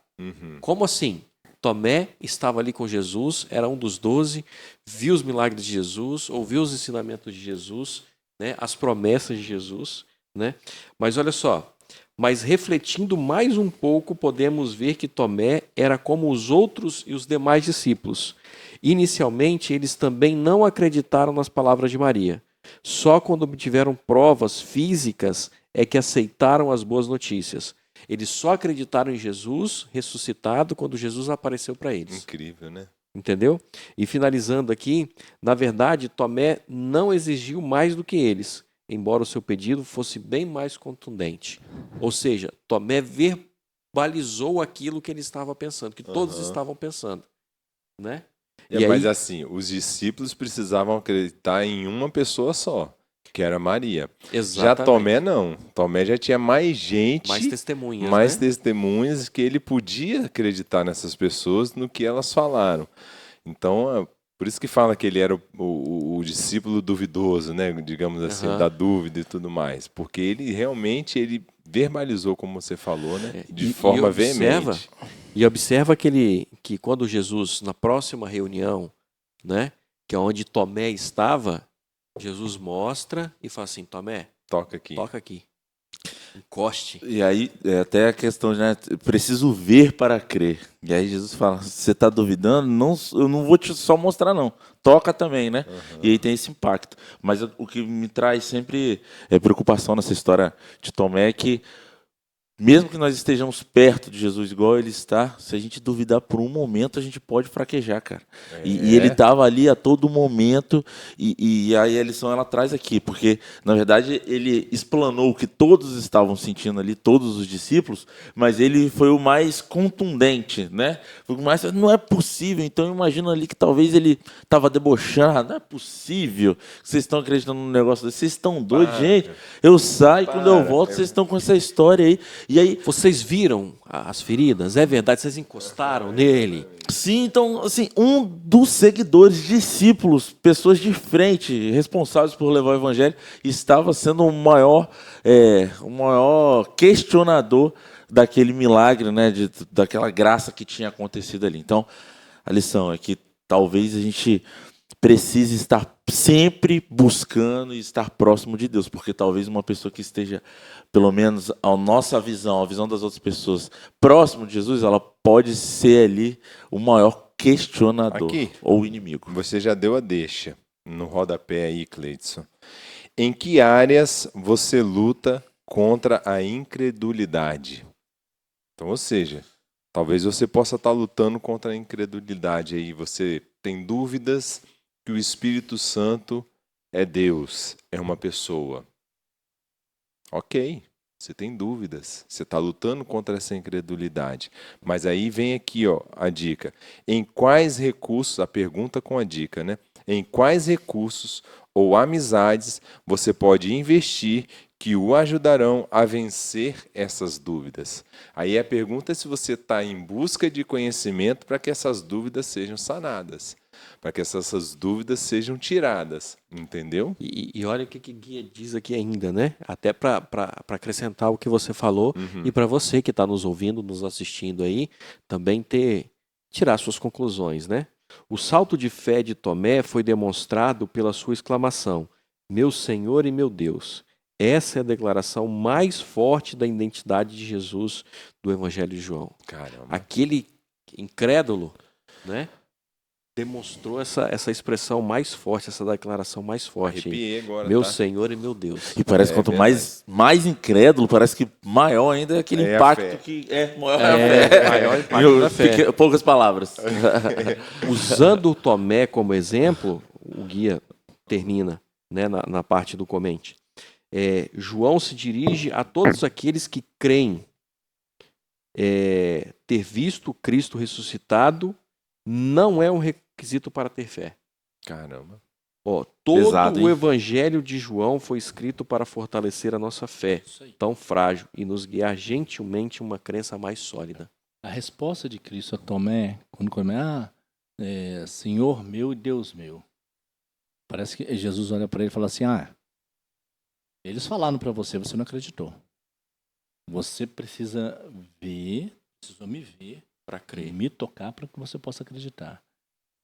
Como assim? Tomé estava ali com Jesus, era um dos 12, viu os milagres de Jesus, ouviu os ensinamentos de Jesus, né, as promessas de Jesus, né? Mas olha só, mas refletindo mais um pouco, podemos ver que Tomé era como os outros e os demais discípulos. Inicialmente, eles também não acreditaram nas palavras de Maria. Só quando obtiveram provas físicas é que aceitaram as boas notícias. Eles só acreditaram em Jesus ressuscitado quando Jesus apareceu para eles. Incrível, né? Entendeu? E finalizando aqui, na verdade, Tomé não exigiu mais do que eles, embora o seu pedido fosse bem mais contundente. Ou seja, Tomé verbalizou aquilo que ele estava pensando, que todos estavam pensando, né? Mas assim, os discípulos precisavam acreditar em uma pessoa só, que era Maria. Já exatamente. Tomé não. Tomé já tinha mais gente, mais testemunhas, mais né? testemunhas, que ele podia acreditar nessas pessoas no que elas falaram. Então, por isso que fala que ele era o discípulo duvidoso, né? Digamos assim, da dúvida e tudo mais. Porque ele realmente ele verbalizou, como você falou, né? De forma veemente. E observa que quando Jesus, na próxima reunião, né, que é onde Tomé estava, Jesus mostra e fala assim, Tomé, toca aqui. Encoste. E aí, até a questão de, né, preciso ver para crer. E aí Jesus fala, você está duvidando? Não, eu não vou te só mostrar, não. Toca também, né? E aí tem esse impacto. Mas o que me traz sempre preocupação nessa história de Tomé é que, mesmo que nós estejamos perto de Jesus, igual ele está, se a gente duvidar por um momento, a gente pode fraquejar, cara. E ele estava ali a todo momento, e aí a lição ela traz aqui, porque, na verdade, ele explanou o que todos estavam sentindo ali, todos os discípulos, mas ele foi o mais contundente, né? Foi o mais, não é possível, então eu imagino ali que talvez ele estava debochando, não é possível que vocês estão acreditando num negócio desse, vocês estão doidos, gente, eu saio, quando eu volto, vocês estão com essa história aí. E aí, vocês viram as feridas? É verdade, vocês encostaram nele? Sim, então, assim, um dos seguidores, discípulos, pessoas de frente, responsáveis por levar o evangelho, estava sendo o maior questionador daquele milagre, né, daquela graça que tinha acontecido ali. Então, a lição é que talvez a gente precise estar sempre buscando e estar próximo de Deus, porque talvez uma pessoa que esteja, pelo menos a nossa visão, a visão das outras pessoas, próximo de Jesus, ela pode ser ali o maior questionador ou inimigo. Você já deu a deixa no rodapé aí, Cleidson. Em que áreas você luta contra a incredulidade? Então, ou seja, talvez você possa estar lutando contra a incredulidade aí. Você tem dúvidas que o Espírito Santo é Deus, é uma pessoa. Ok, você tem dúvidas, você está lutando contra essa incredulidade. Mas aí vem aqui ó, a dica. Em quais recursos, a pergunta com a dica, né? Em quais recursos ou amizades você pode investir que o ajudarão a vencer essas dúvidas? Aí a pergunta é se você está em busca de conhecimento para que essas dúvidas sejam sanadas, para que essas dúvidas sejam tiradas, entendeu? E olha o que Guia diz aqui ainda, né? Até para acrescentar o que você falou e para você que está nos ouvindo, nos assistindo aí, também tirar suas conclusões, né? O salto de fé de Tomé foi demonstrado pela sua exclamação: meu Senhor e meu Deus. Essa é a declaração mais forte da identidade de Jesus do Evangelho de João. Caramba. Aquele incrédulo, né? Demonstrou essa expressão mais forte, essa declaração mais forte. Arrepiei agora, meu tá? Senhor e meu Deus. E parece que quanto mais incrédulo, parece que maior ainda é aquele impacto que maior é a fé. Maior impacto da fé. Poucas palavras. Usando o Tomé como exemplo, o guia termina, né, na parte do comente. João se dirige a todos aqueles que creem ter visto Cristo ressuscitado não é um requisito para ter fé. Caramba. Todo Pesado, o Evangelho de João foi escrito para fortalecer a nossa fé, tão frágil, e nos guiar gentilmente uma crença mais sólida. A resposta de Cristo a Tomé, quando Senhor meu e Deus meu. Parece que Jesus olha para ele e fala assim, eles falaram para você, você não acreditou. Você precisou me ver Para crer. Me tocar para que você possa acreditar.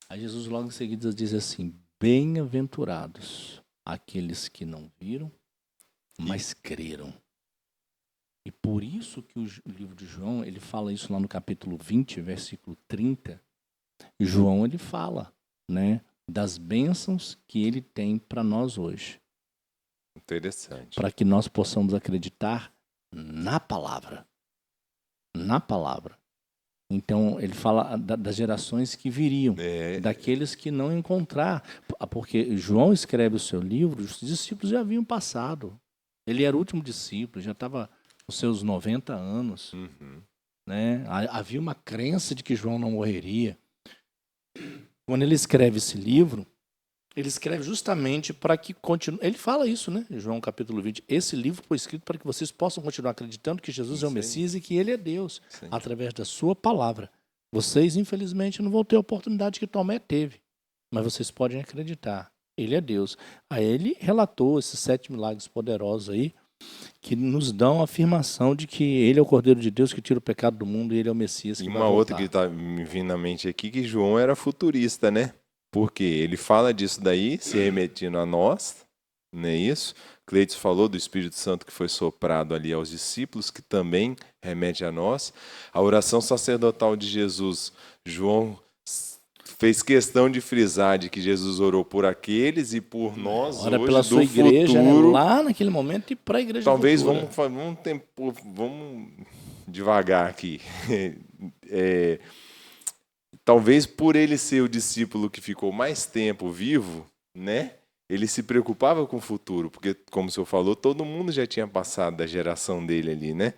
Aí Jesus logo em seguida diz assim: bem-aventurados aqueles que não viram, mas creram. E por isso que o livro de João, ele fala isso lá no capítulo 20, versículo 30. João, ele fala, né, das bênçãos que ele tem para nós hoje. Interessante. Para que nós possamos acreditar na palavra. Na palavra. Então, ele fala das gerações que viriam, daqueles que não encontrar. Porque João escreve o seu livro, os discípulos já haviam passado. Ele era o último discípulo, já estava os seus 90 anos. Né? Havia uma crença de que João não morreria. Quando ele escreve esse livro, ele escreve justamente para que continue. Ele fala isso, né? João capítulo 20. Esse livro foi escrito para que vocês possam continuar acreditando que Jesus é o Messias e que ele é Deus, através da sua palavra. Vocês, infelizmente, não vão ter a oportunidade que Tomé teve, mas vocês podem acreditar. Ele é Deus. Aí ele relatou esses 7 milagres poderosos aí, que nos dão a afirmação de que ele é o Cordeiro de Deus que tira o pecado do mundo e ele é o Messias que E vai uma outra voltar. que está me vindo na mente aqui, que João era futurista, né? Porque ele fala disso daí, se remetindo a nós, não é isso? Cleiton falou do Espírito Santo que foi soprado ali aos discípulos, que também remete a nós. A oração sacerdotal de Jesus, João fez questão de frisar de que Jesus orou por aqueles e por nós Ora hoje pela do sua igreja, futuro. né? Lá naquele momento e para a igreja Talvez futura. vamos devagar aqui. Talvez por ele ser o discípulo que ficou mais tempo vivo, né? Ele se preocupava com o futuro, porque, como o senhor falou, todo mundo já tinha passado da geração dele ali, né?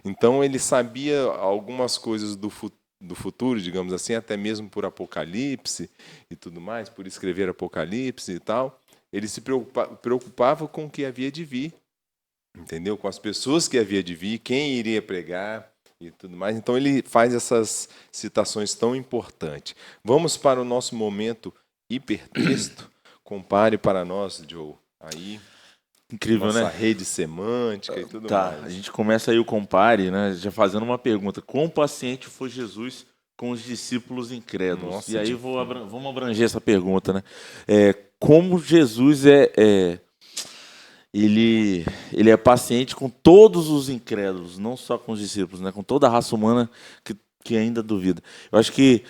Então ele sabia algumas coisas do futuro, digamos assim, até mesmo por Apocalipse e tudo mais, por escrever Apocalipse e tal. Ele se preocupava com o que havia de vir, entendeu? Com as pessoas que havia de vir, quem iria pregar e tudo mais. Então ele faz essas citações tão importantes. Vamos para o nosso momento hipertexto. Compare para nós, Joe. Aí, Incrível, nossa né? rede semântica e tudo Tá, mais. a gente começa aí o compare, né? Já fazendo uma pergunta. Quão paciente foi Jesus com os discípulos incrédulos? Nossa, E aí difícil. vamos abranger essa pergunta, né? Como Jesus ele é paciente com todos os incrédulos, não só com os discípulos, né? Com toda a raça humana que ainda duvida. Eu acho que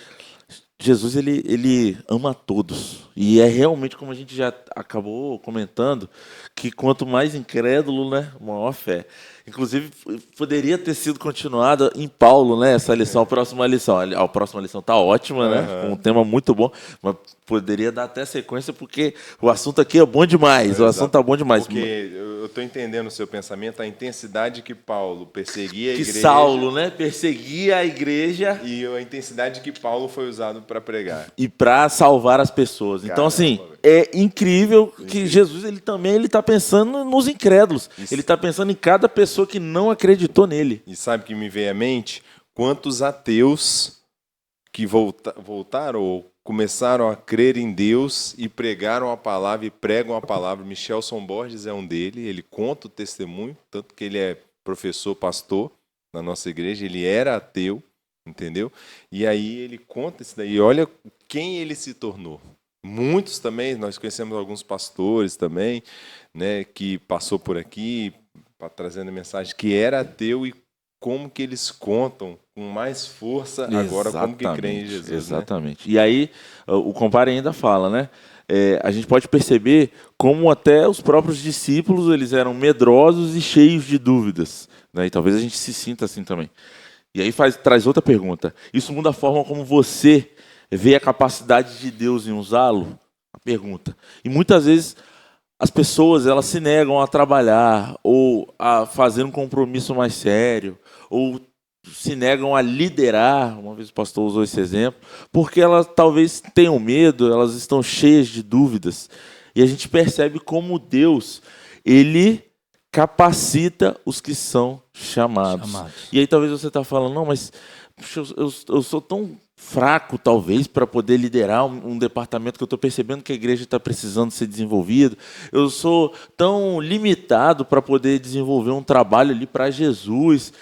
Jesus ele ama a todos. E é realmente, como a gente já acabou comentando, que quanto mais incrédulo, né, maior fé. Inclusive, poderia ter sido continuada em Paulo, né, essa lição, a próxima lição. A próxima lição está ótima, né, com um tema muito bom, mas poderia dar até sequência, porque o assunto aqui é bom demais, o assunto está bom demais. Porque eu estou entendendo o seu pensamento, a intensidade que Paulo perseguia a Que igreja. Saulo, né, perseguia a igreja E a intensidade que Paulo foi usado para pregar. e para salvar as pessoas. Então, Caramba, assim, velho. é incrível que Jesus ele também está pensando nos incrédulos. Isso. Ele está pensando em cada pessoa que não acreditou nele. E sabe o que me veio à mente? Quantos ateus que voltaram ou começaram a crer em Deus e pregaram a palavra e pregam a palavra. Michelson Borges é um dele, ele conta o testemunho, tanto que ele é professor, pastor na nossa igreja, ele era ateu, entendeu? E aí ele conta isso daí, olha quem ele se tornou. Muitos também, nós conhecemos alguns pastores também, né, que passou por aqui, trazendo a mensagem que era ateu e como que eles contam com mais força agora como que creem em Jesus. Exatamente. Né? E aí o compare ainda fala, né? A gente pode perceber como até os próprios discípulos eles eram medrosos e cheios de dúvidas, né? E talvez a gente se sinta assim também. E aí traz outra pergunta. Isso muda a forma como você vê a capacidade de Deus em usá-lo? A pergunta. E muitas vezes as pessoas elas se negam a trabalhar ou a fazer um compromisso mais sério ou se negam a liderar, uma vez o pastor usou esse exemplo, porque elas talvez tenham medo, elas estão cheias de dúvidas. E a gente percebe como Deus, ele capacita os que são chamados. E aí talvez você está falando, não, mas puxa, eu sou tão fraco, talvez, para poder liderar um departamento que eu estou percebendo que a igreja está precisando ser desenvolvido. Eu sou tão limitado para poder desenvolver um trabalho ali para Jesus.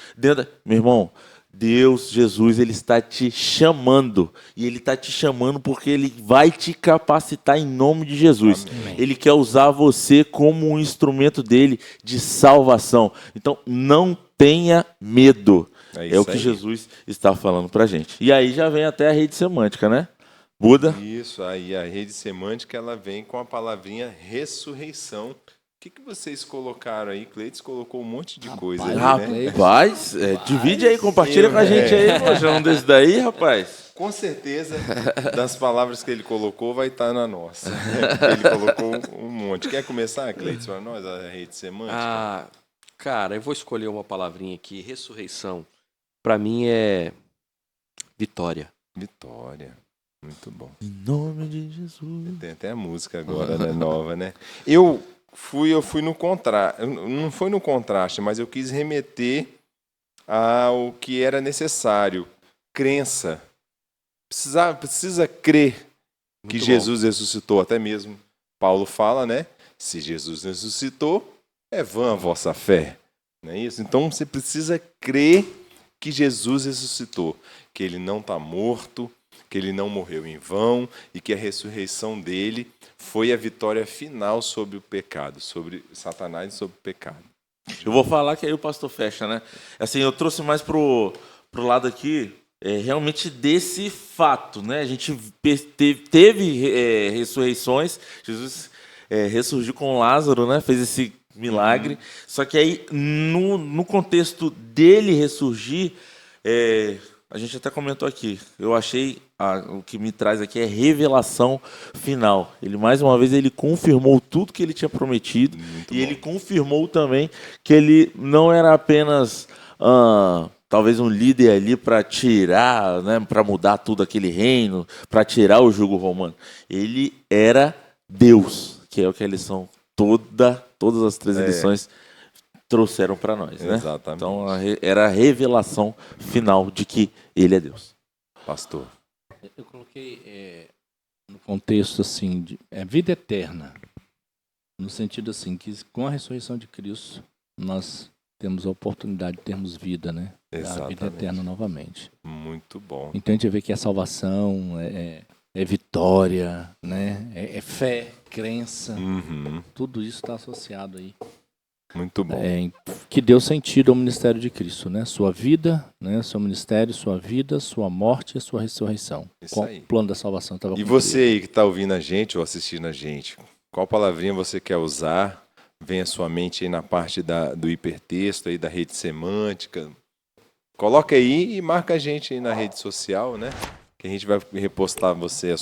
Meu irmão, Deus, Jesus, Ele está te chamando. E Ele está te chamando porque Ele vai te capacitar em nome de Jesus. Amém. Ele quer usar você como um instrumento dele de salvação. Então, não tenha medo. É o que aí. Jesus está falando pra gente. E aí já vem até a rede semântica, né? Buda. Isso, aí a rede semântica ela vem com a palavrinha ressurreição. O que vocês colocaram aí? Cleiton colocou um monte de coisa Rapaz, aí, né? Rapaz, divide aí, compartilha com a gente aí, poxa, um desse daí, rapaz. Com certeza, das palavras que ele colocou, vai estar na nossa. Ele colocou um monte. Quer começar, Cleiton, para nós, a rede semântica? Ah, cara, eu vou escolher uma palavrinha aqui. Ressurreição, para mim é vitória. Vitória. Muito bom. Em nome de Jesus. Tem até a música agora, né, nova, né? Eu fui no contraste, não foi no contraste, mas eu quis remeter ao que era necessário. Crença. Precisa crer que Muito Jesus ressuscitou, até mesmo Paulo fala, né? Se Jesus ressuscitou, é vã a vossa fé. Não é isso? Então você precisa crer que Jesus ressuscitou, que ele não está morto, que ele não morreu em vão e que a ressurreição dele foi a vitória final sobre o pecado, sobre Satanás e sobre o pecado. Eu vou falar que aí o pastor fecha, né? Assim, eu trouxe mais pro lado aqui, realmente desse fato, né? A gente teve ressurreições, Jesus ressurgiu com Lázaro, né? Fez esse milagre. Só que aí, no contexto dele ressurgir, a gente até comentou aqui, eu achei, o que me traz aqui é revelação final. Ele, mais uma vez, ele confirmou tudo que ele tinha prometido. Muito e bom. ele confirmou também que ele não era apenas talvez um líder ali para tirar, né, para mudar tudo aquele reino, para tirar o jugo romano. Ele era Deus, que é o que a lição todas as 3 lições trouxeram para nós, né? Exatamente. Então era a revelação final de que ele é Deus. Pastor. Eu coloquei no contexto assim de vida eterna, no sentido assim que com a ressurreição de Cristo nós temos a oportunidade de termos vida, né? A vida Exatamente. eterna novamente. Muito bom. Então a gente vê que a salvação é vitória, né? É fé, crença, Uhum. tudo isso está associado aí. Muito bom. Que deu sentido ao ministério de Cristo, né? Sua vida, né? Seu ministério, sua vida, sua morte e sua ressurreição. Isso Com aí. o plano da salvação estava E cumprido. você aí que está ouvindo a gente ou assistindo a gente, qual palavrinha você quer usar? Vem à sua mente aí na parte do hipertexto, aí da rede semântica. Coloca aí e marca a gente aí na rede social, né? Que a gente vai repostar você a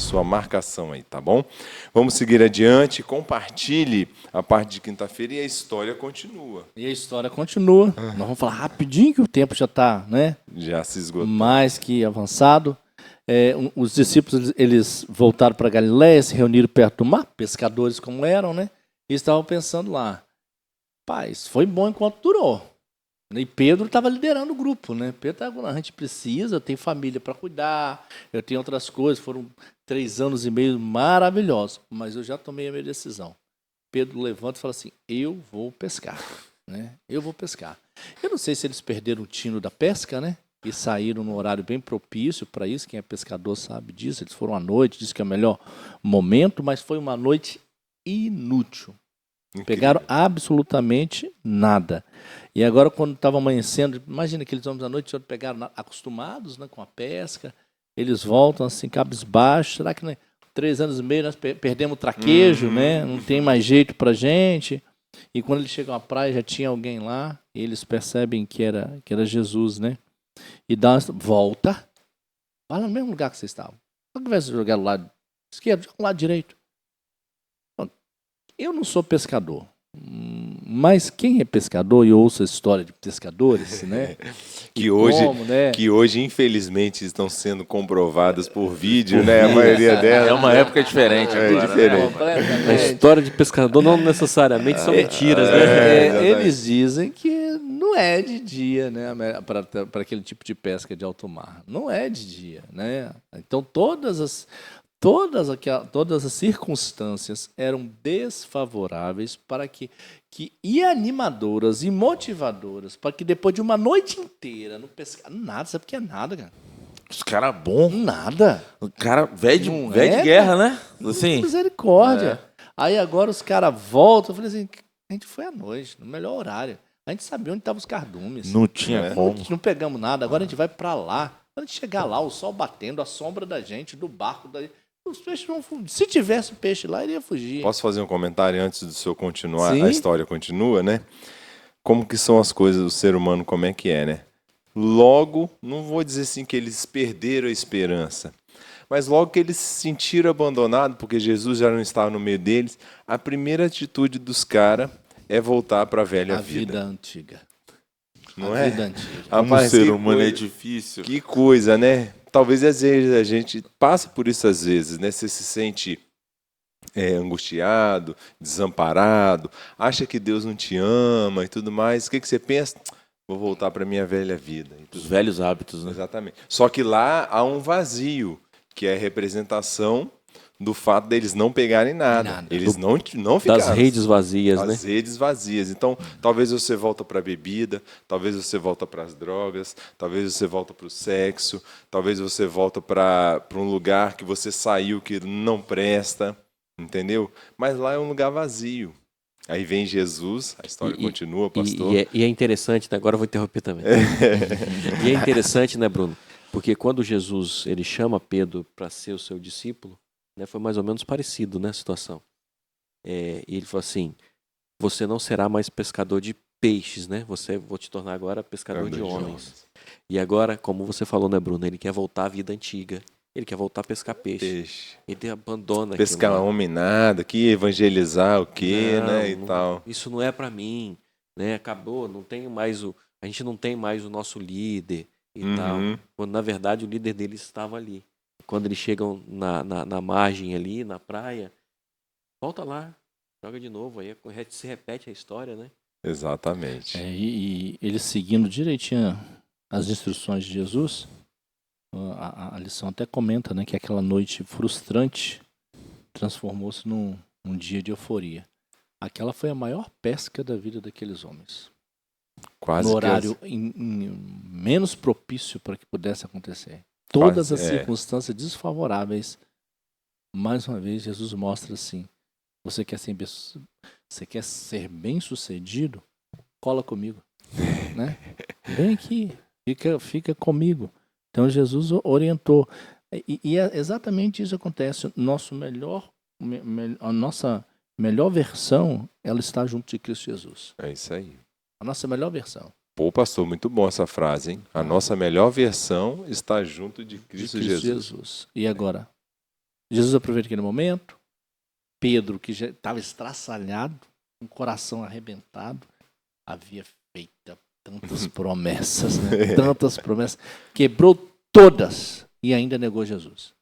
sua marcação aí, tá bom? Vamos seguir adiante, compartilhe a parte de quinta-feira e a história continua. E a história continua. Nós vamos falar rapidinho que o tempo já está, né? Já se esgotou. Mais que avançado. Os discípulos eles voltaram para Galiléia, se reuniram perto do mar, pescadores como eram, né? E estavam pensando lá. Paz, foi bom enquanto durou. E Pedro estava liderando o grupo, né? Pedro estava, a gente precisa, eu tenho família para cuidar, eu tenho outras coisas. Foram 3 anos e meio maravilhosos, mas eu já tomei a minha decisão. Pedro levanta e fala assim: eu vou pescar, né? Eu vou pescar. Eu não sei se eles perderam o tino da pesca, né? E saíram num horário bem propício para isso. Quem é pescador sabe disso. Eles foram à noite, diz que é o melhor momento, mas foi uma noite inútil. Pegaram absolutamente nada. E agora, quando estava amanhecendo, imagina aqueles homens à noite pegaram, acostumados, né, com a pesca, eles voltam assim, cabisbaixos. Será que, né, 3 anos e meio nós perdemos o traquejo, né? Não tem mais jeito pra gente. E quando eles chegam à praia, já tinha alguém lá, e eles percebem que era Jesus, né? E volta, vai lá no mesmo lugar que vocês estavam. Se eu tivesse jogado do lado esquerdo, joga do lado direito. Eu não sou pescador, mas quem é pescador e ouça a história de pescadores, né? que hoje, infelizmente, estão sendo comprovadas por vídeo, né? A Isso. maioria delas. É uma época diferente agora, diferente. né? A história de pescador não necessariamente são mentiras, né? exatamente. Eles dizem que não é de dia, né? Para aquele tipo de pesca de alto mar. Não é de dia, né? Então todas as circunstâncias eram desfavoráveis para e animadoras e motivadoras para que depois de uma noite inteira no pescar, nada, sabe o que é nada, cara? Os caras bons. Nada. O cara velho Não de é, guerra, né? Assim. Misericórdia. Aí agora os caras voltam, eu falei assim, a gente foi à noite, no melhor horário. A gente sabia onde estavam os cardumes. Não tinha como. Não pegamos nada, agora a gente vai para lá. Quando a gente chegar lá, o sol batendo, a sombra da gente, do barco, os peixes vão fugir. Se tivesse peixe lá, iria fugir. Posso fazer um comentário antes do senhor continuar? Sim. A história continua, né? Como que são as coisas do ser humano, como é que é, né? Logo, não vou dizer assim que eles perderam a esperança, mas logo que eles se sentiram abandonados, porque Jesus já não estava no meio deles, a primeira atitude dos caras é voltar para a velha A vida. vida antiga. Não A é? vida antiga. Como Rapaz, ser que humano é coisa- difícil. Que coisa, né? Talvez às vezes a gente passa por isso às vezes, né? Você se sente angustiado, desamparado, acha que Deus não te ama e tudo mais. O que você pensa? Vou voltar para minha velha vida. E tudo. Os velhos hábitos, né? Exatamente. Só que lá há um vazio, que é a representação do fato deles não pegarem nada. Nada. Eles não ficaram. Das redes vazias, né? As redes vazias. Então, talvez você volta para a bebida, talvez você volta para as drogas, talvez você volta para o sexo, talvez você volta para um lugar que você saiu que não presta, entendeu? Mas lá é um lugar vazio. Aí vem Jesus, a história continua, pastor. E é interessante, né? Agora eu vou interromper também. E é interessante, né, Bruno? Porque quando Jesus ele chama Pedro para ser o seu discípulo, né, foi mais ou menos parecido, né, a situação. E ele falou assim, você não será mais pescador de peixes, né? Vou te tornar agora pescador de homens. E agora, como você falou, né, Bruno? Ele quer voltar à vida antiga. Ele quer voltar a pescar peixe. Ele abandona Pescar aquilo lá. homem nada, que evangelizar o quê, Não, né, e não- tal. Isso não é para mim, né? Acabou, a gente não tem mais o nosso líder e tal. Uhum. Quando na verdade o líder deles estava ali. Quando eles chegam na margem ali, na praia, volta lá, joga de novo, aí se repete a história, né? Exatamente. E eles seguindo direitinho as instruções de Jesus, a lição até comenta, né, que aquela noite frustrante transformou-se num dia de euforia. Aquela foi a maior pesca da vida daqueles homens. Quase No que horário menos propício para que pudesse acontecer. Todas as Quase, circunstâncias desfavoráveis. Mais uma vez, Jesus mostra assim: você quer ser bem sucedido? Cola comigo, né? Vem aqui, fica comigo. Então Jesus orientou. E é exatamente isso que acontece. A nossa melhor versão, ela está junto de Cristo Jesus. É isso aí. A nossa melhor versão. Pô, pastor, muito bom essa frase, hein? A nossa melhor versão está junto de Cristo, Jesus. E agora? Jesus aproveita aquele momento. Pedro, que já estava estraçalhado, com o coração arrebentado, havia feito tantas promessas, né? Tantas promessas. Quebrou todas e ainda negou Jesus.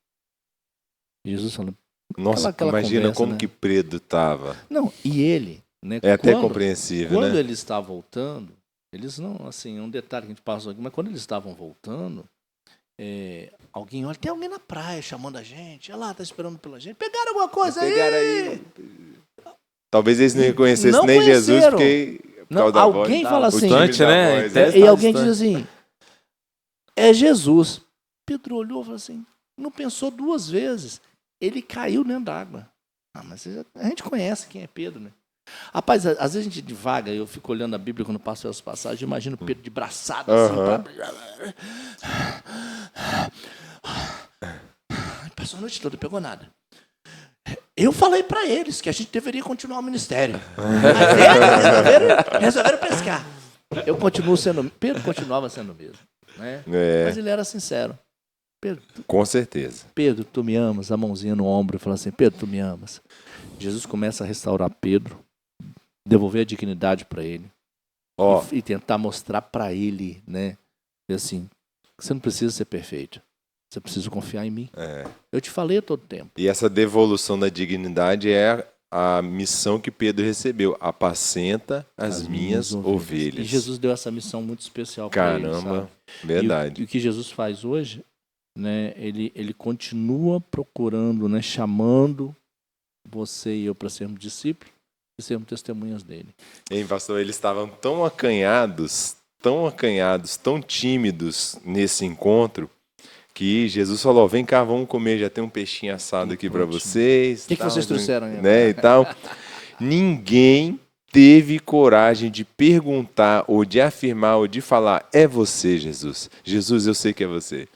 Jesus falou, Nossa, aquela imagina conversa, como né? que Pedro estava. não, e ele, né? É até compreensível, Quando né? ele está voltando, eles não, assim, um detalhe que a gente passou aqui, mas quando eles estavam voltando, alguém olha, tem alguém na praia chamando a gente, olha lá, tá esperando pela gente, pegaram alguma coisa aí? Talvez eles não reconhecessem Não nem Jesus, conheceram. porque por Não, causa da alguém voz, fala o assim, timbre Distante, da né? voz, Até- E alguém diz distante. assim, é Jesus. Pedro olhou e falou assim, não pensou duas vezes, ele caiu dentro d'água. Mas a gente conhece quem é Pedro, né? Rapaz, às vezes a gente divaga, eu fico olhando a Bíblia quando passo as passagens, eu imagino Pedro de braçada assim. Passou a noite toda, não pegou nada. Eu falei pra eles que a gente deveria continuar o ministério. Mas resolveram pescar. Pedro continuava sendo o mesmo. Né? Mas ele era sincero. Com certeza. Pedro, tu me amas, a mãozinha no ombro e fala assim, Pedro, tu me amas. Jesus começa a restaurar Pedro, devolver a dignidade para ele e tentar mostrar para ele, né, assim, você não precisa ser perfeito, você precisa confiar em mim. Eu te falei a todo tempo. E essa devolução da dignidade é a missão que Pedro recebeu. Apacenta as minhas ovelhas. E Jesus deu essa missão muito especial para ele. Caramba, Sabe? verdade. E o que Jesus faz hoje né, ele continua procurando, né, chamando você e eu para sermos discípulos e sermos testemunhas dele. Hein, pastor, eles estavam tão acanhados, tão tímidos nesse encontro, que Jesus falou: vem cá, vamos comer, já tem um peixinho assado aqui para vocês. O que vocês trouxeram aí? Né, e tal. Ninguém teve coragem de perguntar, ou de afirmar, ou de falar: é você, Jesus. Jesus, eu sei que é você.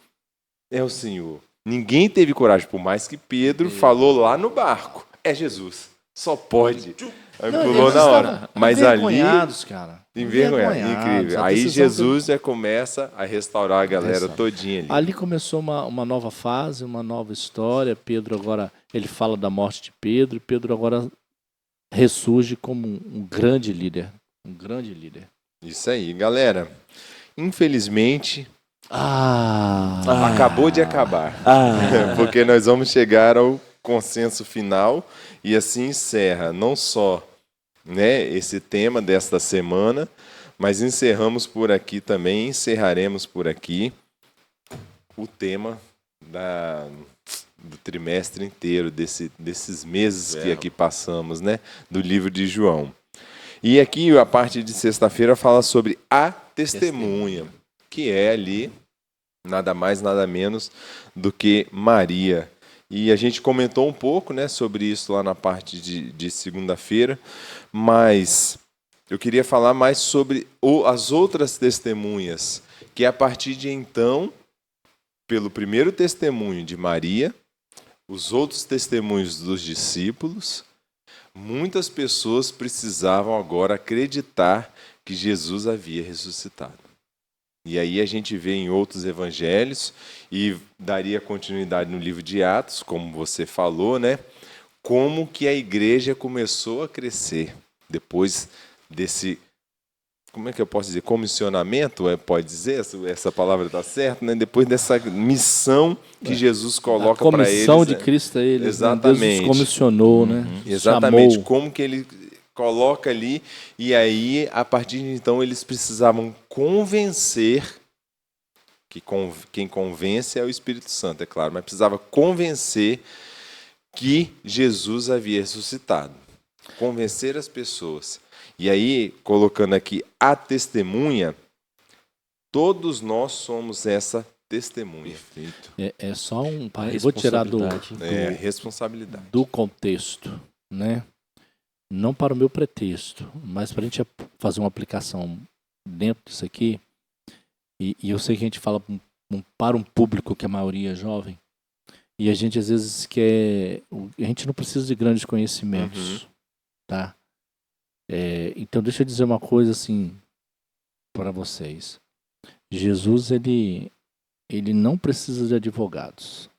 É o Senhor. Ninguém teve coragem, por mais que Pedro falou lá no barco: é Jesus. Só pode. Aí pulou na hora. Mas ali, envergonhados, cara. envergonhado, Envergonhados. incrível. A Aí decisão Jesus já começa a restaurar a galera Exato. todinha ali. Ali começou uma nova fase, uma nova história. Pedro agora, ele fala da morte de Pedro, e Pedro agora ressurge como um grande líder. Um grande líder. Isso aí, galera. Infelizmente, Ah! acabou de acabar. Porque nós vamos chegar ao consenso final e assim encerra não só, né, esse tema desta semana, mas encerramos por aqui também, encerraremos por aqui o tema do trimestre inteiro, desses meses que aqui passamos, né, do livro de João. E aqui a parte de sexta-feira fala sobre a testemunha, que é ali nada mais, nada menos do que Maria. E a gente comentou um pouco, né, sobre isso lá na parte de segunda-feira, mas eu queria falar mais sobre as outras testemunhas, que a partir de então, pelo primeiro testemunho de Maria, os outros testemunhos dos discípulos, muitas pessoas precisavam agora acreditar que Jesus havia ressuscitado. E aí a gente vê em outros evangelhos, e daria continuidade no livro de Atos, como você falou, né? Como que a igreja começou a crescer depois desse, como é que eu posso dizer, comissionamento, pode dizer, essa palavra está certa, né? Depois dessa missão que Jesus coloca para eles. A comissão de Cristo a eles. Exatamente. Deus os comissionou, né? Exatamente, Chamou. como que ele coloca ali, e aí, a partir de então, eles precisavam convencer, que quem convence é o Espírito Santo, é claro, mas precisava convencer que Jesus havia ressuscitado. Convencer as pessoas. E aí, colocando aqui a testemunha, todos nós somos essa testemunha. Perfeito. É só um... Eu vou tirar Responsabilidade. do contexto, né? Não para o meu pretexto, mas para a gente fazer uma aplicação dentro disso aqui. E eu sei que a gente fala para um público que a maioria é jovem, e a gente às vezes quer... A gente não precisa de grandes conhecimentos, tá? Então deixa eu dizer uma coisa assim para vocês. Jesus, ele não precisa de advogados.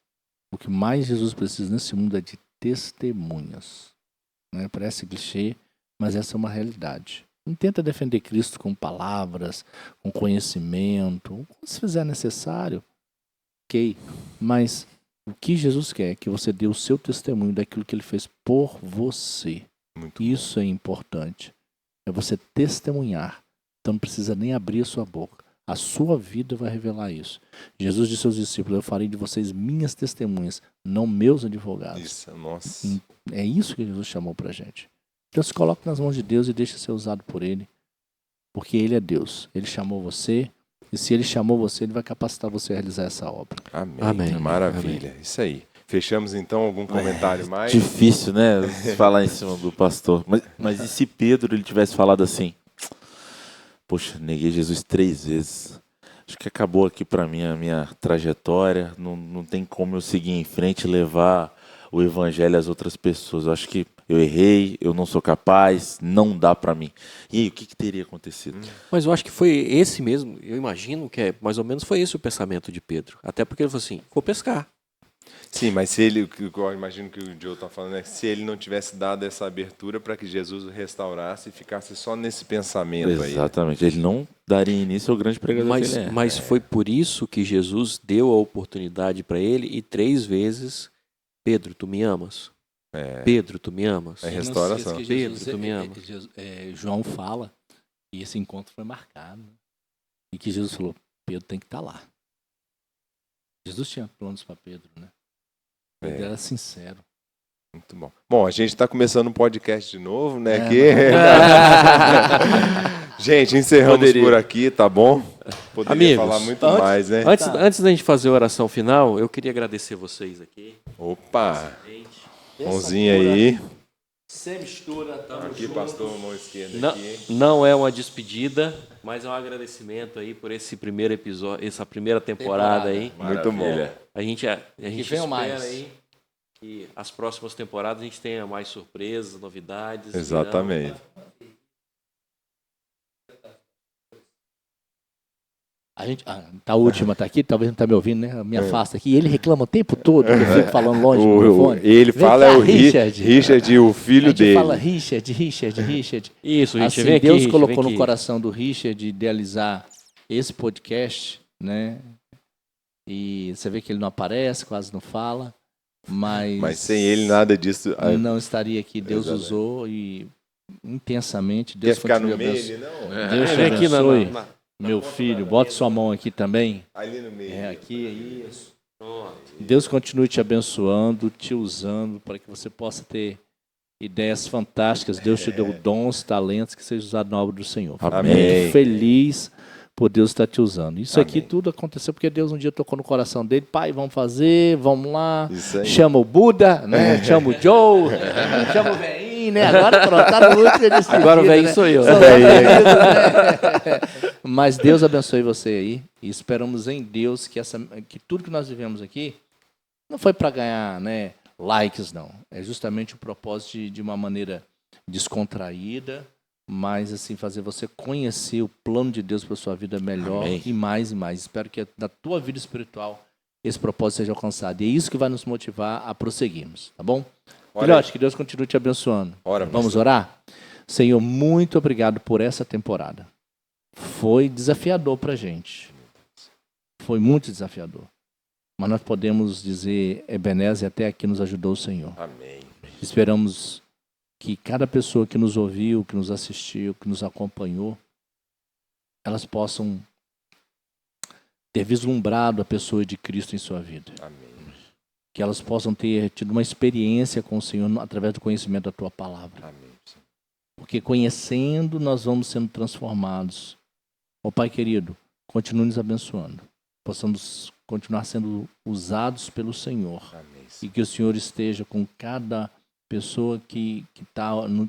O que mais Jesus precisa nesse mundo é de testemunhas. Né? Parece clichê, mas essa é uma realidade. Não tenta defender Cristo com palavras, com conhecimento. Se fizer necessário, ok. Mas o que Jesus quer é que você dê o seu testemunho daquilo que ele fez por você. Muito Isso é importante. É você testemunhar. Então não precisa nem abrir a sua boca. A sua vida vai revelar isso. Jesus disse aos discípulos: eu farei de vocês minhas testemunhas, não meus advogados. Isso, nossa. É isso que Jesus chamou pra gente. Então se coloque nas mãos de Deus e deixe ser usado por Ele. Porque Ele é Deus. Ele chamou você. E se Ele chamou você, Ele vai capacitar você a realizar essa obra. Amém. Amém. Maravilha. Amém. Isso aí. Fechamos então algum comentário mais? Difícil, né? Falar em cima do pastor. Mas e se Pedro ele tivesse falado assim: poxa, neguei Jesus 3 vezes. Acho que acabou aqui para mim a minha trajetória. Não tem como eu seguir em frente e levar o evangelho às outras pessoas. Eu acho que eu errei, eu não sou capaz, não dá para mim. E aí, o que teria acontecido? Mas eu acho que foi esse mesmo, eu imagino que mais ou menos foi esse o pensamento de Pedro. Até porque ele falou assim: vou pescar. Sim, mas se ele, eu imagino que o Joe está falando, é que se ele não tivesse dado essa abertura para que Jesus o restaurasse e ficasse só nesse pensamento aí. Exatamente. Ele não daria início ao grande pregador que ele é. Mas foi por isso que Jesus deu a oportunidade para ele e 3 vezes: Pedro, tu me amas? Pedro, tu me amas? É restauração. Não se esqueça que Pedro, tu me ama. João fala que esse encontro foi marcado. E que Jesus falou: Pedro tem que estar lá. Jesus tinha planos para Pedro, né? Ele era sincero. Muito bom. Bom, a gente está começando um podcast de novo, né? É, Aqui. Gente, encerramos por aqui, tá bom? Poderia Amigos, falar muito mais, né? Antes da gente fazer a oração final, eu queria agradecer vocês aqui. Opa! Mãozinha aí. Sem mistura, tamo Aqui, junto. pastor, mão esquerda Não, aqui. não é uma despedida, mas é um agradecimento aí por esse primeiro episódio, essa primeira temporada aí. Muito bom. A gente venham espera mais. aí que as próximas temporadas a gente tenha mais surpresas, novidades. Exatamente. A gente, a última tá aqui, talvez não tá me ouvindo, né? Me afasta aqui. Ele reclama o tempo todo que eu fico falando longe do microfone. Ele Vem fala cá, é o Richard. Richard, o A filho gente dele. fala Richard. Isso, Richard, Assim, vem aqui, Deus Richard, colocou vem no aqui. coração do Richard idealizar esse podcast, né? E você vê que ele não aparece, quase não fala, Mas sem ele nada disso. não estaria aqui. Deus Exatamente. usou e intensamente. Quer Deus ficar no continue meio abençoe. ele, não? Deus te Vem aqui abençoe. na- Meu filho, bota sua mão aqui também. Ali no meio. É, aqui, é isso. Deus continue te abençoando, te usando, para que você possa ter ideias fantásticas. Deus te deu dons, talentos que sejam usados na obra do Senhor. Fico Amém. muito feliz por Deus estar te usando. Isso aqui Amém. tudo aconteceu porque Deus um dia tocou no coração dele. Pai, vamos fazer, vamos lá. Isso aí. Chama o Buda, né? Chama o Joe, chama o velhinho, né? Agora pronto, tá no último despedida, Agora o velhinho né? sou eu. Sou eu, né? Mas Deus abençoe você aí e esperamos em Deus que tudo que nós vivemos aqui não foi para ganhar, né, likes, não. É justamente o propósito de uma maneira descontraída, mas assim fazer você conhecer o plano de Deus para sua vida melhor. Amém. E mais e mais. Espero que na tua vida espiritual esse propósito seja alcançado. E é isso que vai nos motivar a prosseguirmos, tá bom? Ora Filhote, que Deus continue te abençoando. Ora, Vamos orar? Senhor, muito obrigado por essa temporada. Foi desafiador para a gente. Foi muito desafiador. Mas nós podemos dizer, Ebenezer, até aqui nos ajudou o Senhor. Amém. Esperamos que cada pessoa que nos ouviu, que nos assistiu, que nos acompanhou, elas possam ter vislumbrado a pessoa de Cristo em sua vida. Amém. Que elas possam ter tido uma experiência com o Senhor através do conhecimento da Tua Palavra. Amém. Porque conhecendo, nós vamos sendo transformados. Ó Pai querido, continue nos abençoando. Possamos continuar sendo usados pelo Senhor. Amém. E que o Senhor esteja com cada pessoa que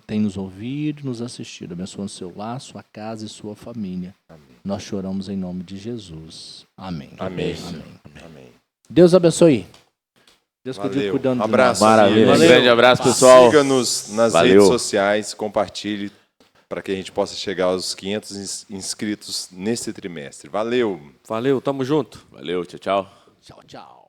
tem nos ouvido e nos assistido. Abençoando seu lar, sua casa e sua família. Amém. Nós choramos em nome de Jesus. Amém. Amém. Amém. Amém. Deus abençoe. Deus continue Valeu. cuidando de Abraço. nós. Maravilha. Valeu. Grande abraço, pessoal. Siga-nos nas Valeu. redes sociais, compartilhe para que a gente possa chegar aos 500 inscritos nesse trimestre. Valeu! Valeu, tamo junto. Valeu, tchau, tchau. Tchau, tchau.